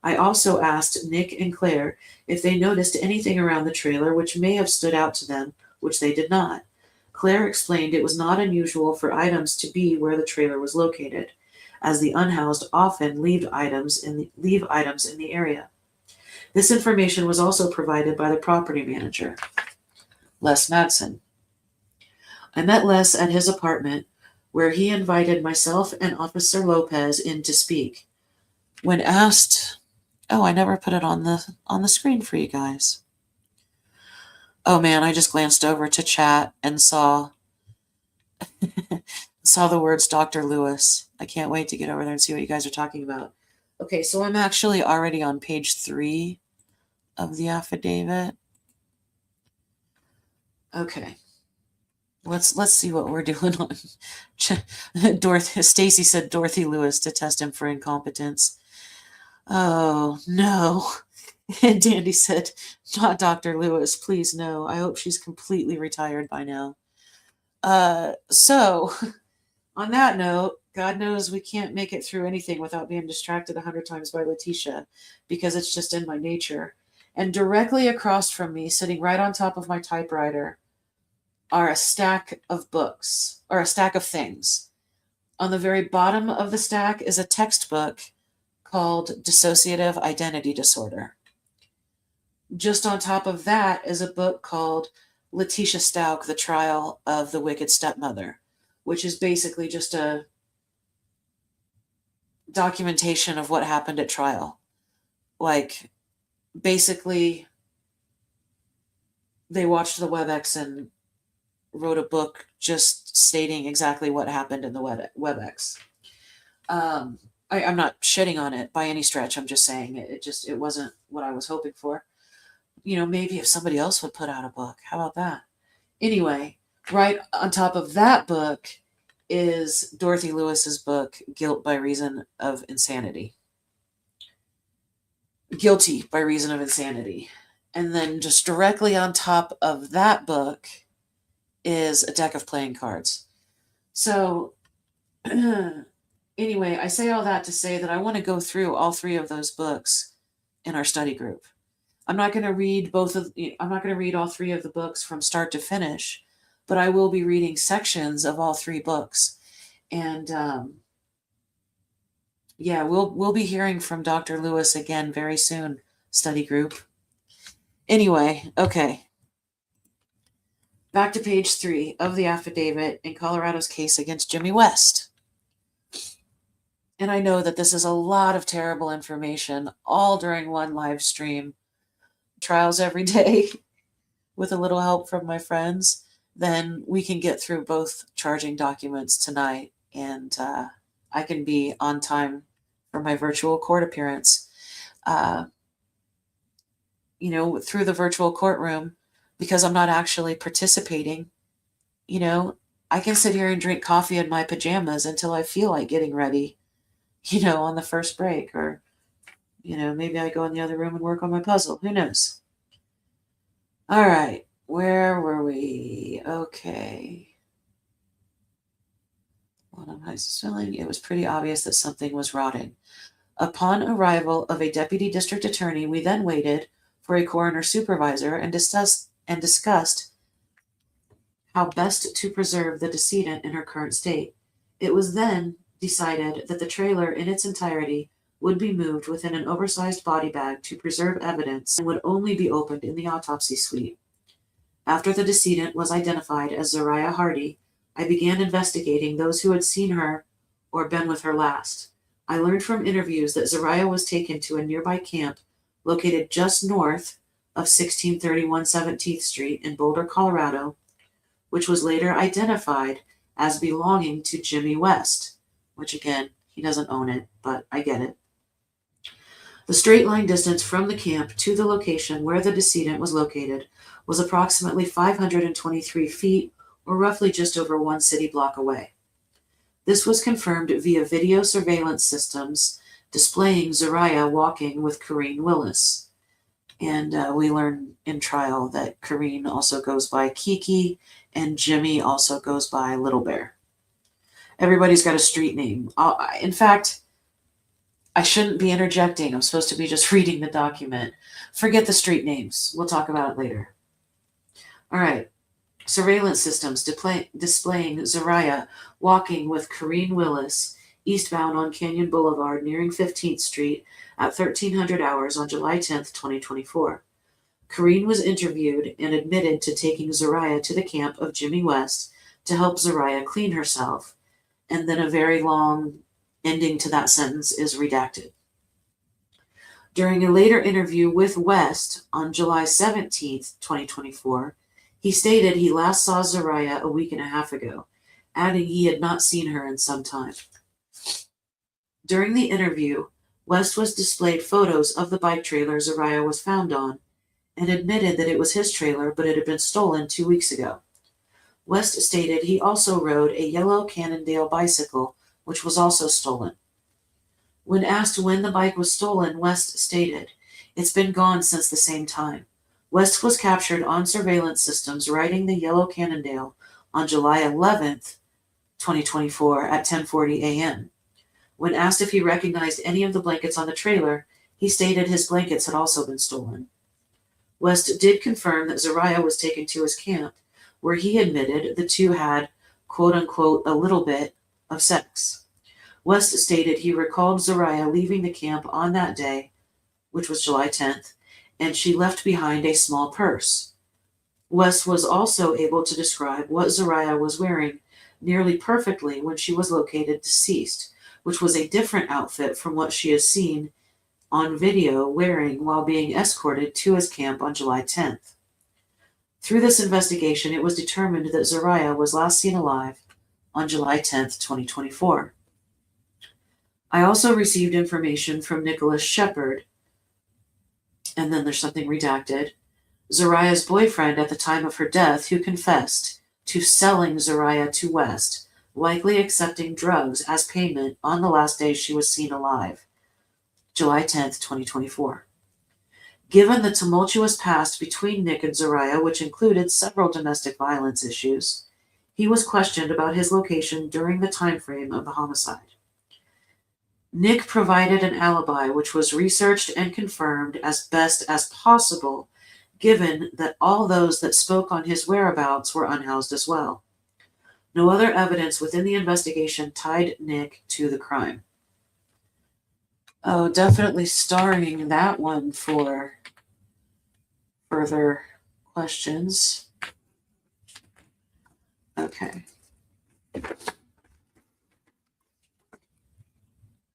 Speaker 1: I also asked Nick and Claire if they noticed anything around the trailer which may have stood out to them, which they did not. Claire explained it was not unusual for items to be where the trailer was located, as the unhoused often leave items in the area. This information was also provided by the property manager, Les Madsen. I met Les at his apartment, where he invited myself and Officer Lopez in to speak. When asked, I never put it on the screen for you guys. Oh man, I just glanced over to chat and saw the words Dr. Lewis. I can't wait to get over there and see what you guys are talking about. Okay, so I'm actually already on page 3 of the affidavit. Okay. Let's see what we're doing on. Stacy said Dorothy Lewis to test him for incompetence. Oh no. And Dandy said, not Dr. Lewis, please no. I hope she's completely retired by now. So on that note, God knows we can't make it through anything without being distracted 100 times by Letitia, because it's just in my nature. And directly across from me, sitting right on top of my typewriter, are a stack of books, or a stack of things. On the very bottom of the stack is a textbook called Dissociative Identity Disorder. Just on top of that is a book called Letitia Stauch, The Trial of the Wicked Stepmother, which is basically just a documentation of what happened at trial. Like, basically, they watched the WebEx and wrote a book just stating exactly what happened in the WebEx. I'm not shitting on it by any stretch. I'm just saying it wasn't what I was hoping for. Maybe if somebody else would put out a book. How about that? Anyway, right on top of that book is Dorothy Lewis's book, Guilty by Reason of Insanity. And then just directly on top of that book is a deck of playing cards. So anyway, I say all that to say that I want to go through all 3 of those books in our study group. I'm not going to read all 3 of the books from start to finish, but I will be reading sections of all 3 books. And we'll be hearing from Dr. Lewis again very soon, study group. Anyway, okay. Back to page 3 of the affidavit in Colorado's case against Jimmy West. And I know that this is a lot of terrible information, all during one live stream. Trials every day with a little help from my friends, then we can get through both charging documents tonight, and I can be on time for my virtual court appearance. Through the virtual courtroom, because I'm not actually participating, I can sit here and drink coffee in my pajamas until I feel like getting ready, on the first break, or maybe I go in the other room and work on my puzzle. Who knows? All right. Where were we? Okay. It was pretty obvious that something was rotting. Upon arrival of a deputy district attorney, we then waited for a coroner supervisor and discussed how best to preserve the decedent in her current state. It was then decided that the trailer in its entirety would be moved within an oversized body bag to preserve evidence and would only be opened in the autopsy suite. After the decedent was identified as Zaria Hardee, I began investigating those who had seen her or been with her last. I learned from interviews that Zaria was taken to a nearby camp located just north of 1631 17th Street in Boulder, Colorado, which was later identified as belonging to Jimmy West, which again, he doesn't own it, but I get it. The straight line distance from the camp to the location where the decedent was located was approximately 523 feet, or roughly just over 1 city block away. This was confirmed via video surveillance systems displaying Zaria walking with Corrine Willis. And we learn in trial that Corrine also goes by Kiki, and Jimmy also goes by Little Bear. Everybody's got a street name. In fact, I shouldn't be interjecting. I'm supposed to be just reading the document. Forget the street names. We'll talk about it later. All right. Surveillance systems displaying Zaria walking with Corrine Willis eastbound on Canyon Boulevard nearing 15th Street at 1300 hours on July 10th, 2024. Corrine was interviewed and admitted to taking Zaria to the camp of Jimmy West to help Zaria clean herself, and then a very long ending to that sentence is redacted. During a later interview with West on July 17th, 2024, he stated he last saw Zaria a week and a half ago, adding he had not seen her in some time. During the interview, West was displayed photos of the bike trailer Zaria was found on and admitted that it was his trailer, but it had been stolen 2 weeks ago. West stated he also rode a yellow Cannondale bicycle, which was also stolen. When asked when the bike was stolen, West stated, "It's been gone since the same time." West was captured on surveillance systems riding the yellow Cannondale on July 11th, 2024 at 10:40 a.m. When asked if he recognized any of the blankets on the trailer, he stated his blankets had also been stolen. West did confirm that Zaria was taken to his camp, where he admitted the two had, quote-unquote, a little bit of sex. West stated he recalled Zaria leaving the camp on that day, which was July 10th, and she left behind a small purse. West was also able to describe what Zaria was wearing nearly perfectly when she was located deceased, which was a different outfit from what she is seen on video wearing while being escorted to his camp on July 10th. Through this investigation, it was determined that Zaria was last seen alive on July 10th, 2024. I also received information from Nicholas Shepard, and then there's something redacted, Zaria's boyfriend at the time of her death, who confessed to selling Zaria to West, likely accepting drugs as payment on the last day she was seen alive, July 10th, 2024. Given the tumultuous past between Nick and Zaria, which included several domestic violence issues, he was questioned about his location during the time frame of the homicide. Nick provided an alibi which was researched and confirmed as best as possible, given that all those that spoke on his whereabouts were unhoused as well. No other evidence within the investigation tied Nick to the crime. Oh, definitely starring that one for further questions. Okay.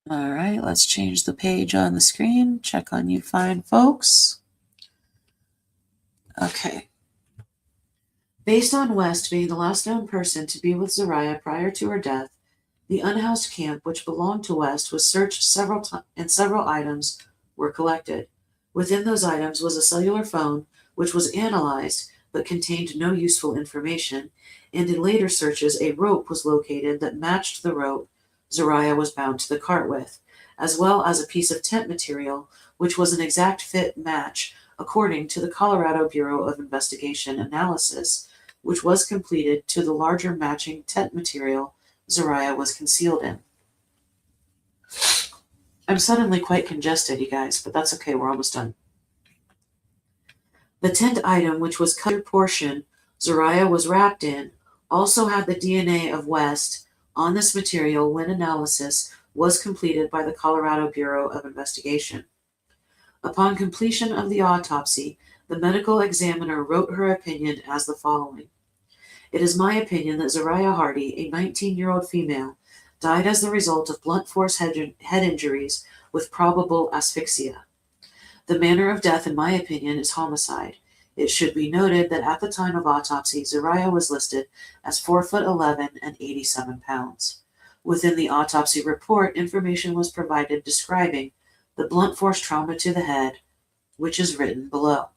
Speaker 1: All right, let's change the page on the screen. Check on you fine folks. Okay. Based on West being the last known person to be with Zaria prior to her death, the unhoused camp, which belonged to West, was searched several times and several items were collected. Within those items was a cellular phone, which was analyzed but contained no useful information, and in later searches a rope was located that matched the rope Zaria was bound to the cart with, as well as a piece of tent material, which was an exact fit match according to the Colorado Bureau of Investigation Analysis, which was completed to the larger matching tent material Zaria was concealed in. I'm suddenly quite congested, you guys, but that's okay, we're almost done. The tent item, which was cut portion Zaria was wrapped in, also had the DNA of West on this material when analysis was completed by the Colorado Bureau of Investigation. Upon completion of the autopsy, the medical examiner wrote her opinion as the following. It is my opinion that Zaria Hardee, a 19-year-old female, died as the result of blunt force head injuries with probable asphyxia. The manner of death, in my opinion, is homicide. It should be noted that at the time of autopsy, Zaria was listed as 4'11" and 87 pounds. Within the autopsy report, information was provided describing the blunt force trauma to the head, which is written below.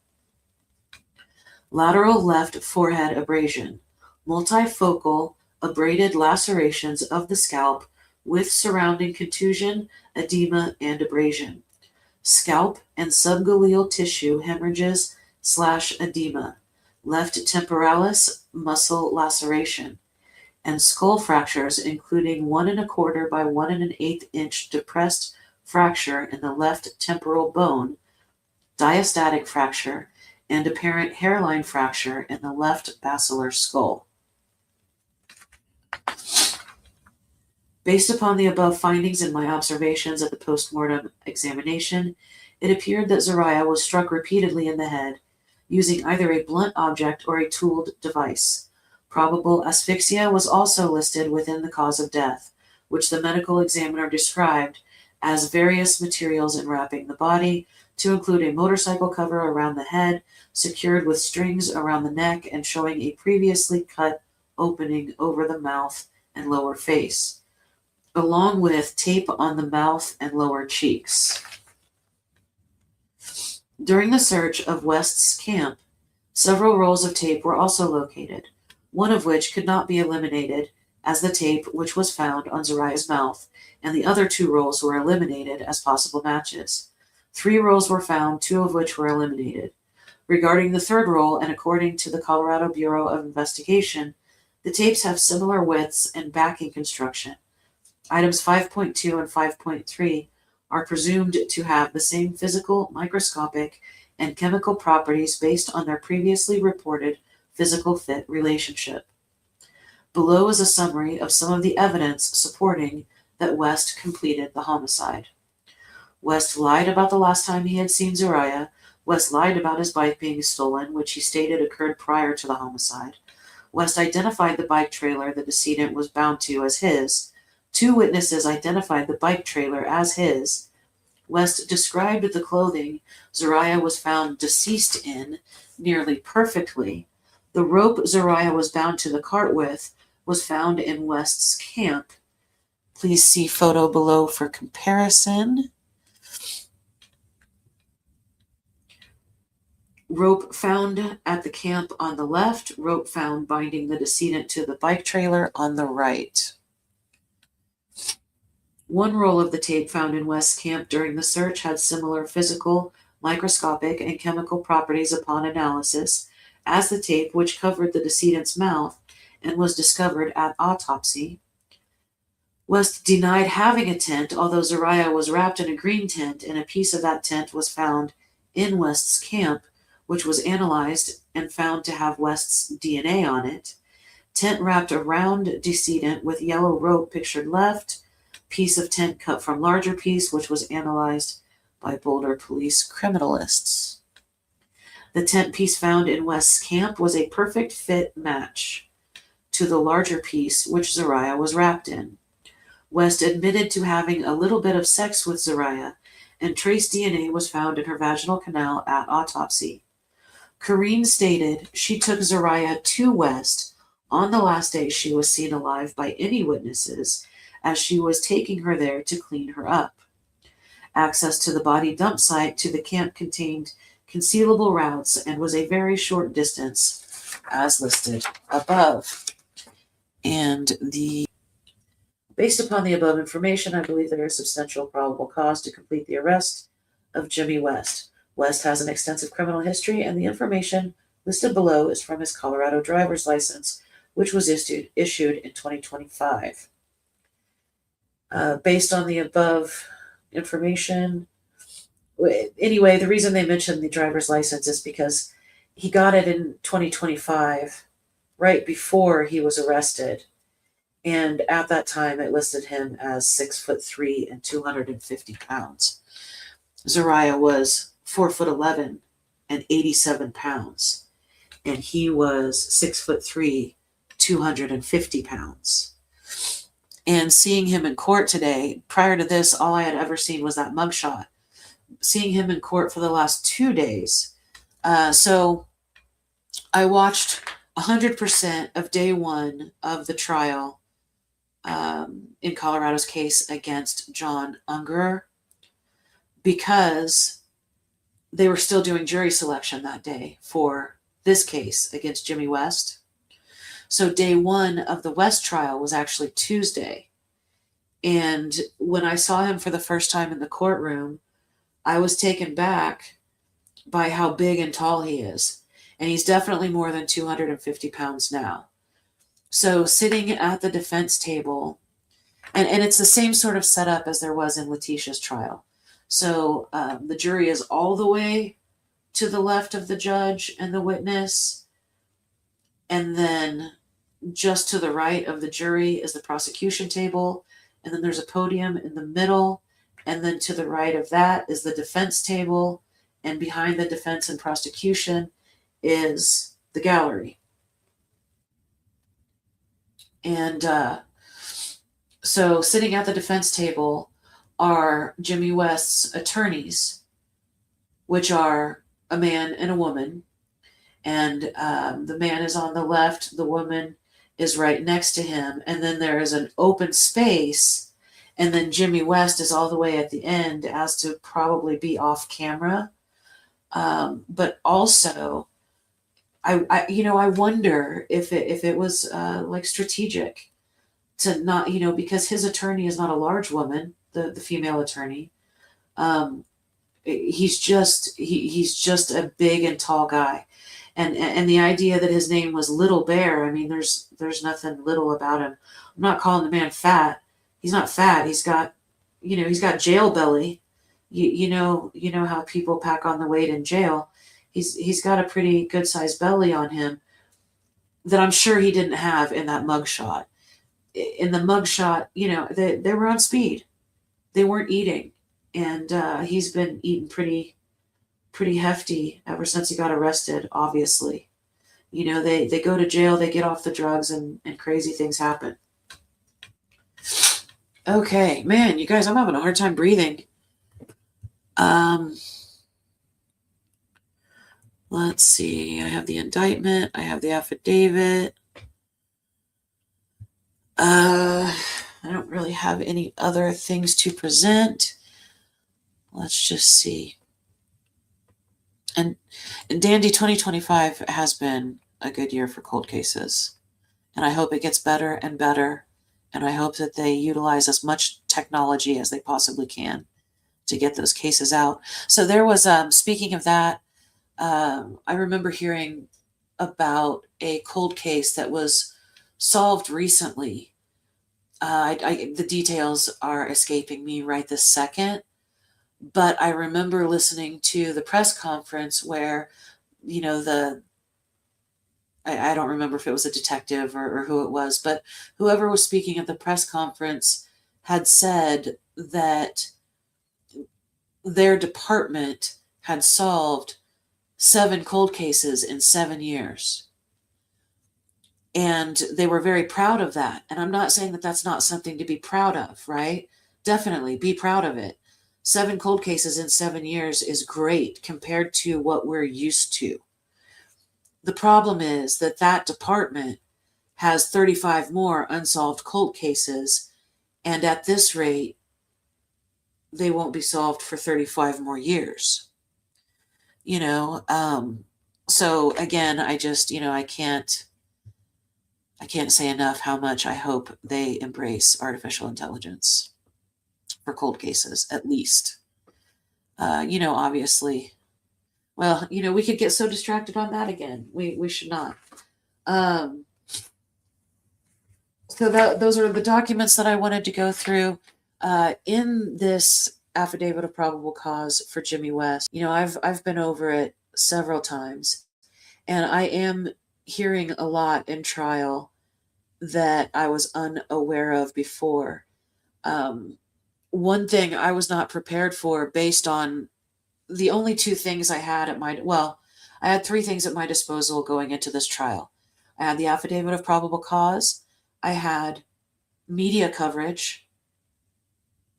Speaker 1: Lateral left forehead abrasion, multifocal abraded lacerations of the scalp with surrounding contusion, edema, and abrasion. Scalp and subgaleal tissue hemorrhages / edema. Left temporalis muscle laceration. And skull fractures, including 1 1/4 by 1 1/8 inch depressed fracture in the left temporal bone, diastatic fracture, and apparent hairline fracture in the left basilar skull. Based upon the above findings and my observations at the post-mortem examination, it appeared that Zaria was struck repeatedly in the head, using either a blunt object or a tooled device. Probable asphyxia was also listed within the cause of death, which the medical examiner described as various materials enwrapping the body, to include a motorcycle cover around the head, secured with strings around the neck and showing a previously cut opening over the mouth and lower face, along with tape on the mouth and lower cheeks. During the search of West's camp, several rolls of tape were also located, one of which could not be eliminated as the tape which was found on Zaria's mouth, and the other 2 rolls were eliminated as possible matches. 3 rolls were found, 2 of which were eliminated. Regarding the 3rd roll, and according to the Colorado Bureau of Investigation, the tapes have similar widths and backing construction. Items 5.2 and 5.3 are presumed to have the same physical, microscopic, and chemical properties based on their previously reported physical fit relationship. Below is a summary of some of the evidence supporting that West completed the homicide. West lied about the last time he had seen Zaria. West lied about his bike being stolen, which he stated occurred prior to the homicide. West identified the bike trailer the decedent was bound to as his. 2 witnesses identified the bike trailer as his. West described the clothing Zaria was found deceased in nearly perfectly. The rope Zaria was bound to the cart with was found in West's camp. Please see photo below for comparison. Rope found at the camp on the left, rope found binding the decedent to the bike trailer on the right. 1 roll of the tape found in West's camp during the search had similar physical, microscopic, and chemical properties upon analysis as the tape which covered the decedent's mouth and was discovered at autopsy. West denied having a tent, although Zaria was wrapped in a green tent, and a piece of that tent was found in West's camp, which was analyzed and found to have West's DNA on it. Tent wrapped around decedent with yellow rope pictured left, piece of tent cut from larger piece, which was analyzed by Boulder police criminalists. The tent piece found in West's camp was a perfect fit match to the larger piece which Zaria was wrapped in. West admitted to having a little bit of sex with Zaria, and trace DNA was found in her vaginal canal at autopsy. Corrine stated she took Zaria to West on the last day she was seen alive by any witnesses, as she was taking her there to clean her up. Access to the body dump site to the camp contained concealable routes and was a very short distance, as listed above. And based upon the above information, I believe there is substantial probable cause to complete the arrest of Jimmy West. West has an extensive criminal history, and the information listed below is from his Colorado driver's license, which was issued in 2025. Based on the above information, anyway, the reason they mentioned the driver's license is because he got it in 2025, right before he was arrested. And at that time, it listed him as 6'3" and 250 pounds. Zaria was 4'11" and 87 pounds. And he was 6'3", 250 pounds. And seeing him in court today, prior to this, all I had ever seen was that mugshot. Seeing him in court for the last 2 days. So I watched 100% of day one of the trial in Colorado's case against John Ungerer, because they were still doing jury selection that day for this case against Jimmy West. So day one of the West trial was actually Tuesday. And when I saw him for the first time in the courtroom, I was taken back by how big and tall he is. And he's definitely more than 250 pounds now. So sitting at the defense table, and it's the same sort of setup as there was in Letitia's trial. So the jury is all the way to the left of the judge and the witness. And then just to the right of the jury is the prosecution table. And then there's a podium in the middle. And then to the right of that is the defense table. And behind the defense and prosecution is the gallery. And so sitting at the defense table are Jimmy West's attorneys, which are a man and a woman. And the man is on the left, the woman is right next to him. And then there is an open space. And then Jimmy West is all the way at the end, as to probably be off camera. But also, I wonder if it was like strategic to not, because his attorney is not a large woman, the female attorney. He's just a big and tall guy. And the idea that his name was Little Bear, I mean, there's nothing little about him. I'm not calling the man fat. He's not fat. He's got jail belly. You know how people pack on the weight in jail. He's got a pretty good sized belly on him that I'm sure he didn't have in that mugshot. In the mugshot, they were on speed. They weren't eating. And he's been eating pretty hefty ever since he got arrested, obviously. They go to jail, they get off the drugs, and crazy things happen. Okay, man, you guys, I'm having a hard time breathing. Let's see. I have the indictment. I have the affidavit. I don't really have any other things to present. Let's just see. And Dandy 2025 has been a good year for cold cases. And I hope it gets better and better. And I hope that they utilize as much technology as they possibly can to get those cases out. So there was, speaking of that, I remember hearing about a cold case that was solved recently. The details are escaping me right this second, but I remember listening to the press conference where, I don't remember if it was a detective or who it was, but whoever was speaking at the press conference had said that their department had solved 7 cold cases in 7 years. And they were very proud of that. And I'm not saying that that's not something to be proud of, right? Definitely be proud of it. 7 cold cases in 7 years is great compared to what we're used to. The problem is that department has 35 more unsolved cold cases. And at this rate, they won't be solved for 35 more years. So again, I just, I can't say enough how much I hope they embrace artificial intelligence for cold cases, at least. Obviously, well, we could get so distracted on that again. We should not. So those are the documents that I wanted to go through in this affidavit of probable cause for Jimmy West. I've been over it several times, and I am hearing a lot in trial that I was unaware of before. One thing I was not prepared for based on the only two things I had at my, well, I had three things at my disposal going into this trial. I had the affidavit of probable cause, I had media coverage,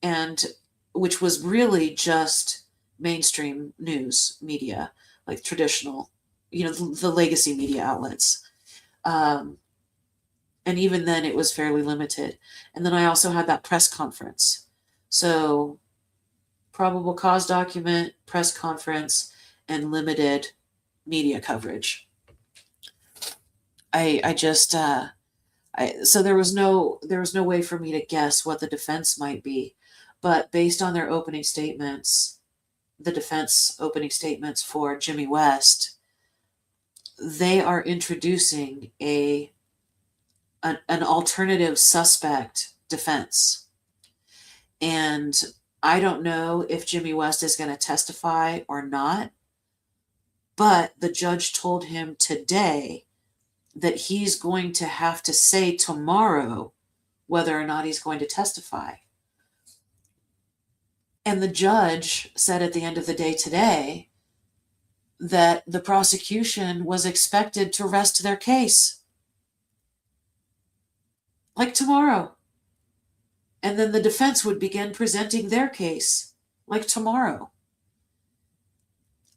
Speaker 1: and which was really just mainstream news media, like traditional, the legacy media outlets. And even then, it was fairly limited. And then I also had that press conference. So, probable cause document, press conference, and limited media coverage. So there was no way for me to guess what the defense might be, but based on their opening statements, the defense opening statements for Jimmy West, they are introducing an alternative suspect defense. And I don't know if Jimmy West is going to testify or not, but the judge told him today that he's going to have to say tomorrow whether or not he's going to testify. And the judge said at the end of the day today that the prosecution was expected to rest their case. Like tomorrow. And then the defense would begin presenting their case like tomorrow.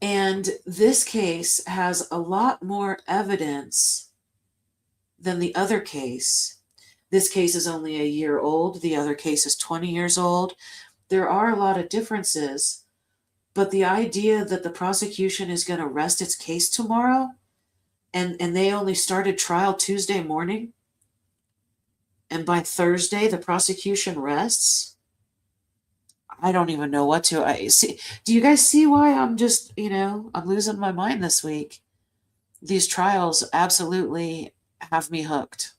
Speaker 1: And this case has a lot more evidence than the other case. This case is only a year old. The other case is 20 years old. There are a lot of differences, but the idea that the prosecution is going to rest its case tomorrow, and they only started trial Tuesday morning, and by Thursday the prosecution rests, I don't even know what to see. Do you guys see why I'm just, I'm losing my mind this week? These trials absolutely have me hooked.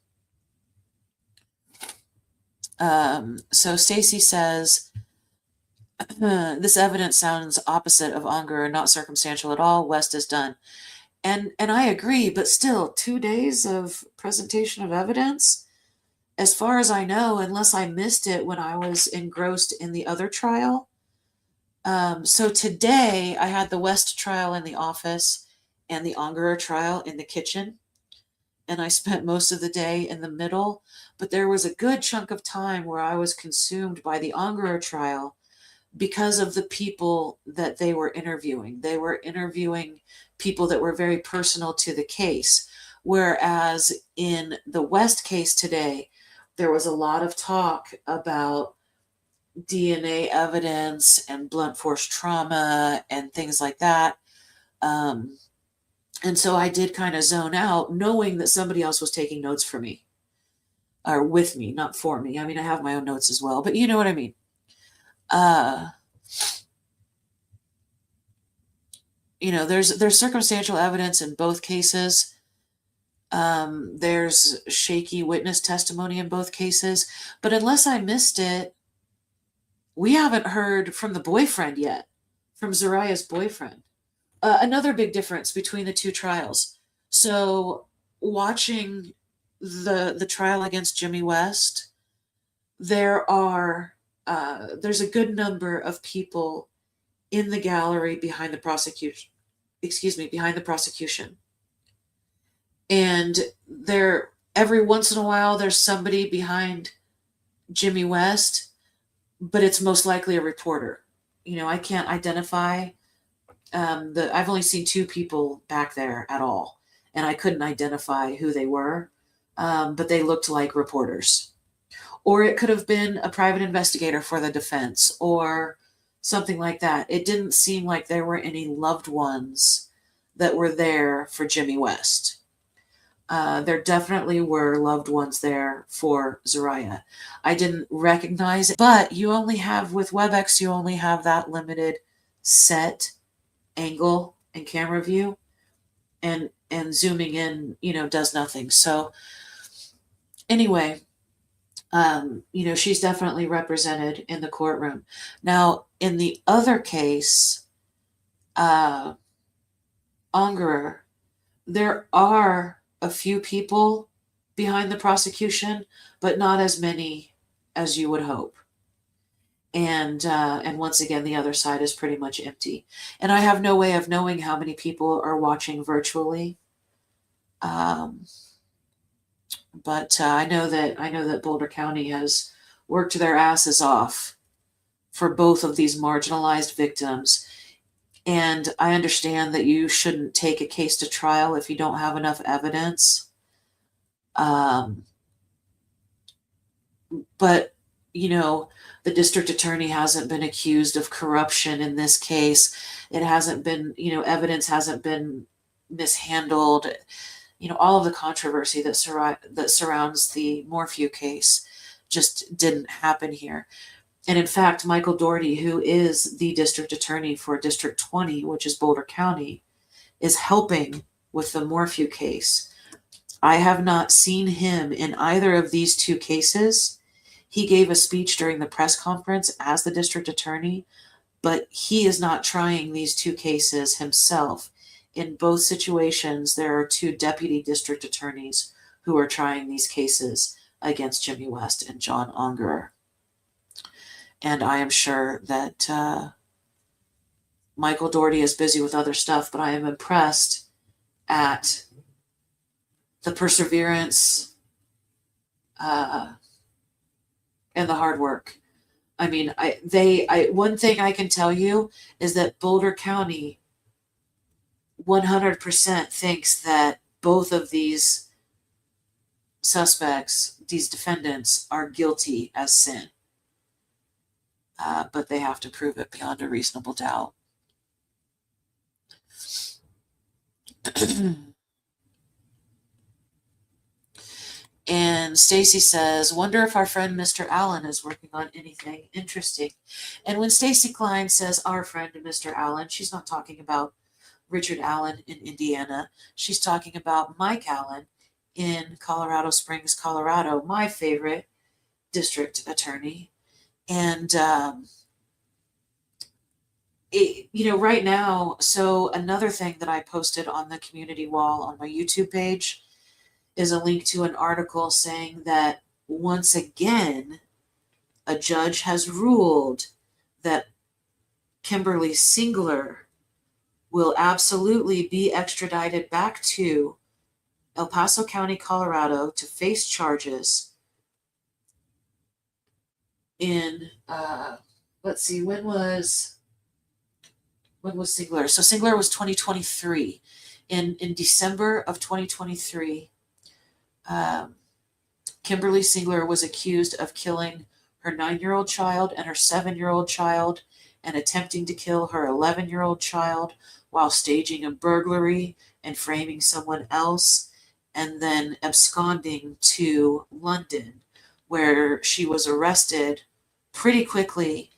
Speaker 1: So Stacy says, this evidence sounds opposite of Unger, not circumstantial at all. West is done. And I agree, but still, 2 days of presentation of evidence, as far as I know, unless I missed it when I was engrossed in the other trial. So today I had the West trial in the office and the Unger trial in the kitchen. And I spent most of the day in the middle, but there was a good chunk of time where I was consumed by the Unger trial because of the people that they were interviewing. They were interviewing people that were very personal to the case. Whereas in the West case today, there was a lot of talk about DNA evidence and blunt force trauma and things like that. And so I did kind of zone out, knowing that somebody else was taking notes for me, or with me, not for me. I mean, I have my own notes as well, but you know what I mean. There's circumstantial evidence in both cases. There's shaky witness testimony in both cases, but unless I missed it, we haven't heard from the boyfriend yet, from Zaria's boyfriend. Another big difference between the two trials. So watching the trial against Jimmy West, there's a good number of people in the gallery behind the prosecution. And every once in a while, there's somebody behind Jimmy West, but it's most likely a reporter. I can't identify. I've only seen two people back there at all, and I couldn't identify who they were, but they looked like reporters. Or it could have been a private investigator for the defense or something like that. It didn't seem like there were any loved ones that were there for Jimmy West. There definitely were loved ones there for Zaria. I didn't recognize it, but with WebEx, you only have that limited set angle and camera view, and zooming in, does nothing. So anyway, she's definitely represented in the courtroom. Now, in the other case, Ungerer, there are a few people behind the prosecution, but not as many as you would hope. And once again, the other side is pretty much empty. And I have no way of knowing how many people are watching virtually. But I know that Boulder County has worked their asses off for both of these marginalized victims. And I understand that you shouldn't take a case to trial if you don't have enough evidence. But, the district attorney hasn't been accused of corruption in this case. It hasn't been, evidence hasn't been mishandled. All of the controversy that surrounds the Morphew case just didn't happen here. And in fact, Michael Doherty, who is the district attorney for District 20, which is Boulder County, is helping with the Morphew case. I have not seen him in either of these two cases. He gave a speech during the press conference as the district attorney, but he is not trying these two cases himself. In both situations, there are two deputy district attorneys who are trying these cases against Jimmy West and John Ungerer. And I am sure that Michael Doherty is busy with other stuff, but I am impressed at the perseverance and the hard work. I mean, one thing I can tell you is that Boulder County 100% thinks that both of these suspects, these defendants, are guilty as sin. But they have to prove it beyond a reasonable doubt. And Stacy says, wonder if our friend Mr. Allen is working on anything interesting. And when Stacy Klein says our friend Mr. Allen, she's not talking about Richard Allen in Indiana. She's talking about Mike Allen in Colorado Springs, Colorado, my favorite district attorney. And, right now, so another thing that I posted on the community wall on my YouTube page is a link to an article saying that once again, a judge has ruled that Kimberly Singler will absolutely be extradited back to El Paso County, Colorado to face charges in, let's see, when was Singler? So Singler was 2023. In December of 2023, Kimberly Singler was accused of killing her 9-year-old child and her 7-year-old child and attempting to kill her 11-year-old child while staging a burglary and framing someone else, and then absconding to London, where she was arrested pretty quickly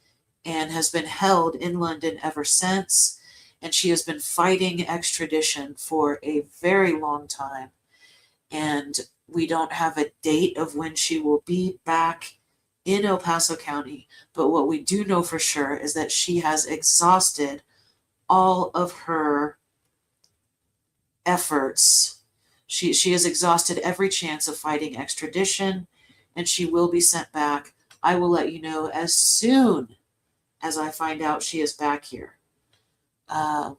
Speaker 1: and has been held in London ever since. And she has been fighting extradition for a very long time. And we don't have a date of when she will be back in El Paso County. But what we do know for sure is that she has exhausted all of her efforts. She has exhausted every chance of fighting extradition, and she will be sent back. I will let you know as soon as I find out she is back here. And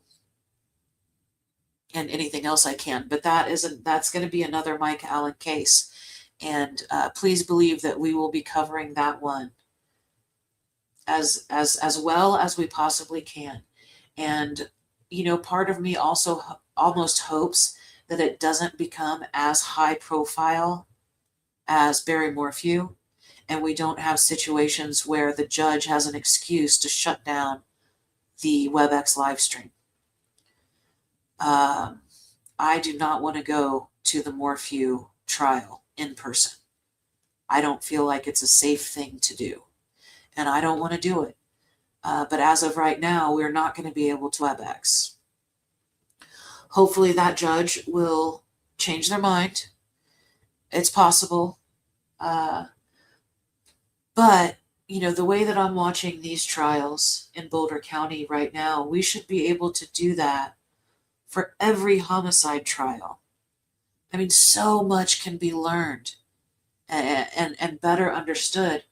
Speaker 1: anything else I can. But that's going to be another Mike Allen case. And please believe that we will be covering that one as well as we possibly can. And, part of me also almost hopes that it doesn't become as high profile as Barry Morphew, and we don't have situations where the judge has an excuse to shut down the WebEx live stream. I do not want to go to the Morphew trial in person. I don't feel like it's a safe thing to do, and I don't want to do it. But as of right now, we're not going to be able to WebEx. Hopefully that judge will change their mind. It's possible. But, the way that I'm watching these trials in Boulder County right now, we should be able to do that for every homicide trial. I mean, so much can be learned and better understood.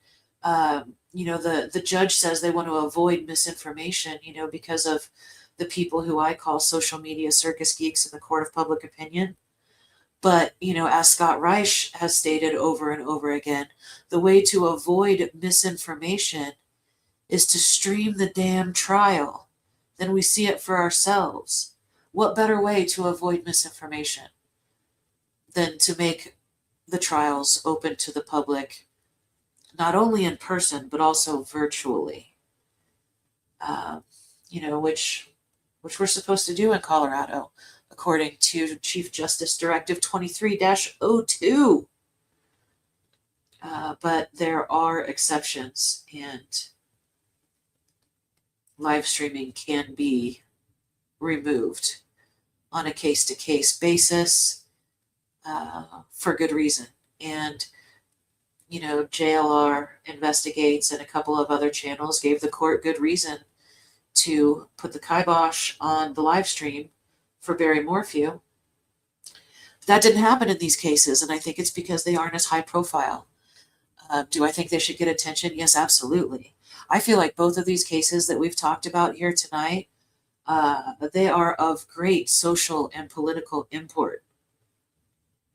Speaker 1: The judge says they want to avoid misinformation, because of the people who I call social media circus geeks in the court of public opinion. But, as Scott Reich has stated over and over again, the way to avoid misinformation is to stream the damn trial. Then we see it for ourselves. What better way to avoid misinformation than to make the trials open to the public, not only in person, but also virtually? Which we're supposed to do in Colorado, according to Chief Justice Directive 23-02. But there are exceptions, and live streaming can be removed on a case-to-case basis for good reason. And, JLR Investigates and a couple of other channels gave the court good reason to put the kibosh on the live stream for Barry Morphew. That didn't happen in these cases, and I think it's because they aren't as high profile. Do I think they should get attention? Yes, absolutely. I feel like both of these cases that we've talked about here tonight, they are of great social and political import.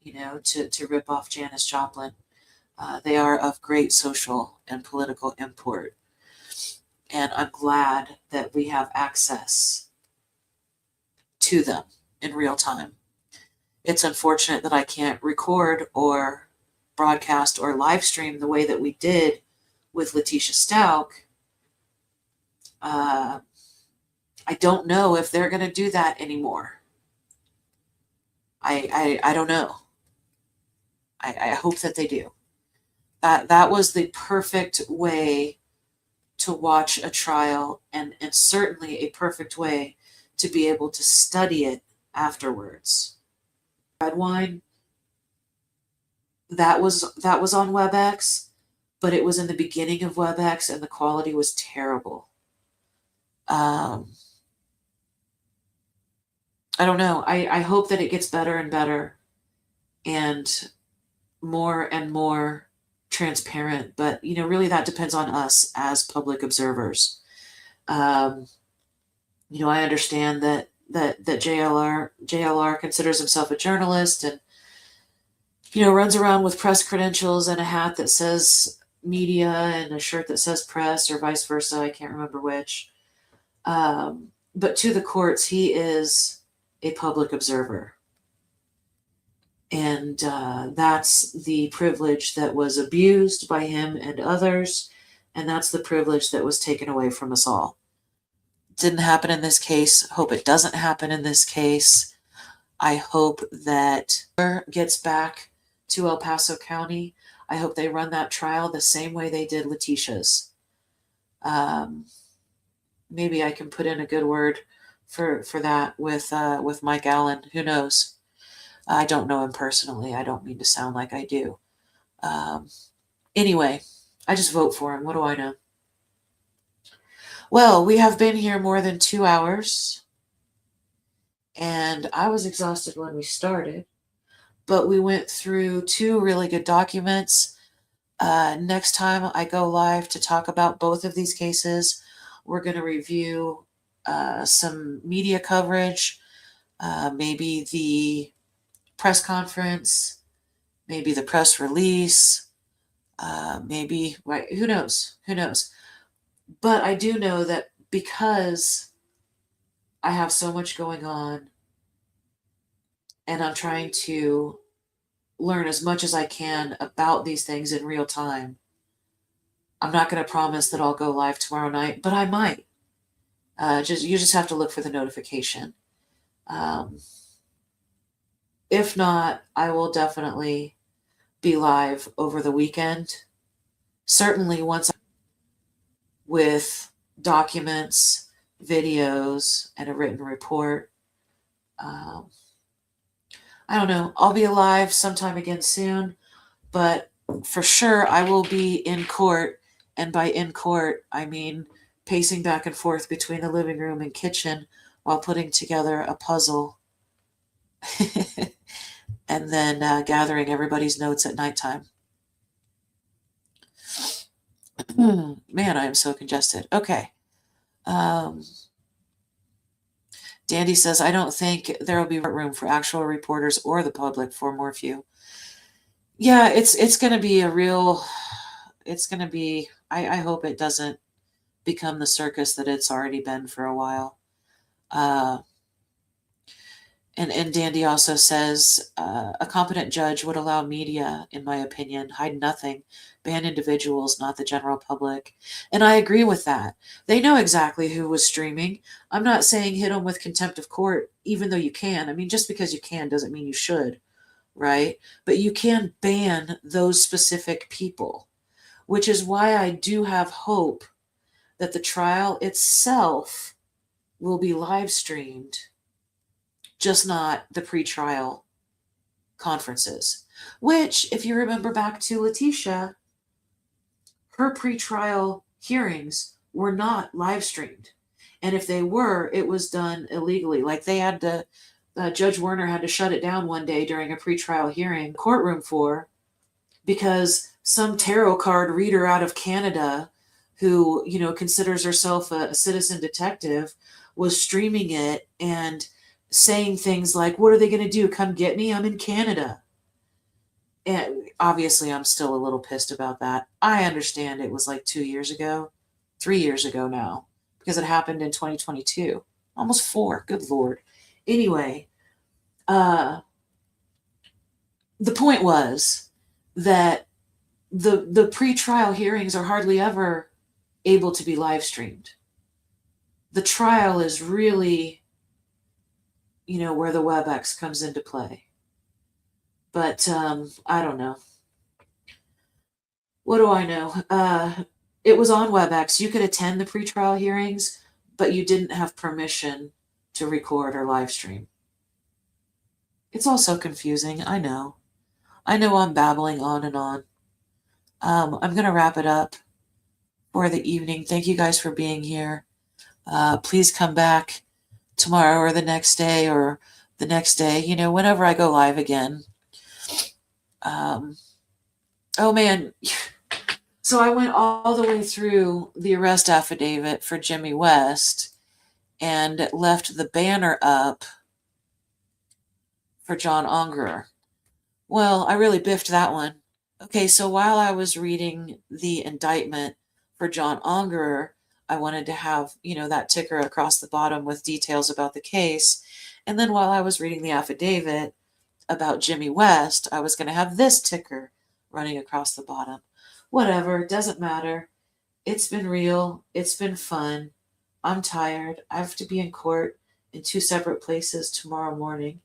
Speaker 1: To rip off Janis Joplin, they are of great social and political import. And I'm glad that we have access to them in real time. It's unfortunate that I can't record or broadcast or live stream the way that we did with Letitia Stout. I don't know if they're going to do that anymore. I don't know. I hope that they do. That was the perfect way to watch a trial, and certainly a perfect way to be able to study it afterwards. Red Wine, that was on WebEx, but it was in the beginning of WebEx and the quality was terrible. I don't know. I hope that it gets better and better and more transparent, but really that depends on us as public observers. I understand that JLR considers himself a journalist and runs around with press credentials and a hat that says media and a shirt that says press, or vice versa. I can't remember which. But to the courts, he is a public observer. And that's the privilege that was abused by him and others, and that's the privilege that was taken away from us all. Didn't happen in this case. Hope it doesn't happen in this case. I hope that gets back to El Paso County. I hope they run that trial the same way they did Letitia's. Maybe I can put in a good word for that with Mike Allen. Who knows? I don't know him personally. I don't mean to sound like I do. Anyway, I just vote for him. What do I know? Well, we have been here more than 2 hours, and I was exhausted when we started, but we went through 2 really good documents. Next time I go live to talk about both of these cases, we're going to review some media coverage, maybe the press conference, maybe the press release, maybe, right, who knows? But I do know that because I have so much going on and I'm trying to learn as much as I can about these things in real time, I'm not going to promise that I'll go live tomorrow night, but I might. You just have to look for the notification. If not, I will definitely be live over the weekend. Certainly once with documents, videos, and a written report. I don't know. I'll be alive sometime again soon, but for sure I will be in court. And by in court, I mean pacing back and forth between the living room and kitchen while putting together a puzzle. and then gathering everybody's notes at nighttime. Man, I am so congested. Okay. Dandy says, I don't think there will be room for actual reporters or the public for Morphew. Yeah, it's going to be I hope it doesn't become the circus that it's already been for a while. And Dandy also says, a competent judge would allow media, in my opinion, hide nothing, ban individuals, not the general public. And I agree with that. They know exactly who was streaming. I'm not saying hit them with contempt of court, even though you can. I mean, just because you can doesn't mean you should, right? But you can ban those specific people, which is why I do have hope that the trial itself will be live streamed, just not the pretrial conferences, which, if you remember back to Letitia, her pretrial hearings were not live streamed. And if they were, it was done illegally. Like they had to, Judge Werner had to shut it down one day during a pretrial hearing courtroom for, because some tarot card reader out of Canada who, considers herself a citizen detective was streaming it and saying things like, what are they going to do? Come get me? I'm in Canada. And obviously I'm still a little pissed about that. I understand it was like 2 years ago, 3 years ago now, because it happened in 2022, almost 4. Good Lord. Anyway, the point was that the pretrial hearings are hardly ever able to be live streamed. The trial is really, where the WebEx comes into play. But I don't know. What do I know? It was on WebEx. You could attend the pretrial hearings, but you didn't have permission to record or live stream. It's all so confusing. I know I'm babbling on and on. I'm going to wrap it up for the evening. Thank you guys for being here. Please come back tomorrow or the next day, whenever I go live again. Oh man. So I went all the way through the arrest affidavit for Jimmy West and left the banner up for John Ungerer. Well, I really biffed that one. Okay, so while I was reading the indictment for John Ungerer, I wanted to have, that ticker across the bottom with details about the case. And then while I was reading the affidavit about Jimmy West, I was going to have this ticker running across the bottom. Whatever, doesn't matter. It's been real. It's been fun. I'm tired. I have to be in court in 2 separate places tomorrow morning.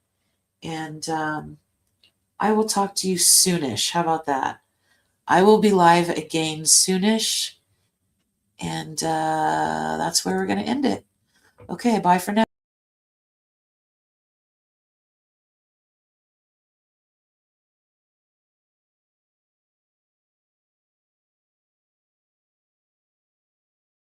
Speaker 1: And I will talk to you soonish. How about that? I will be live again soonish. And that's where we're going to end it. Okay, bye for now.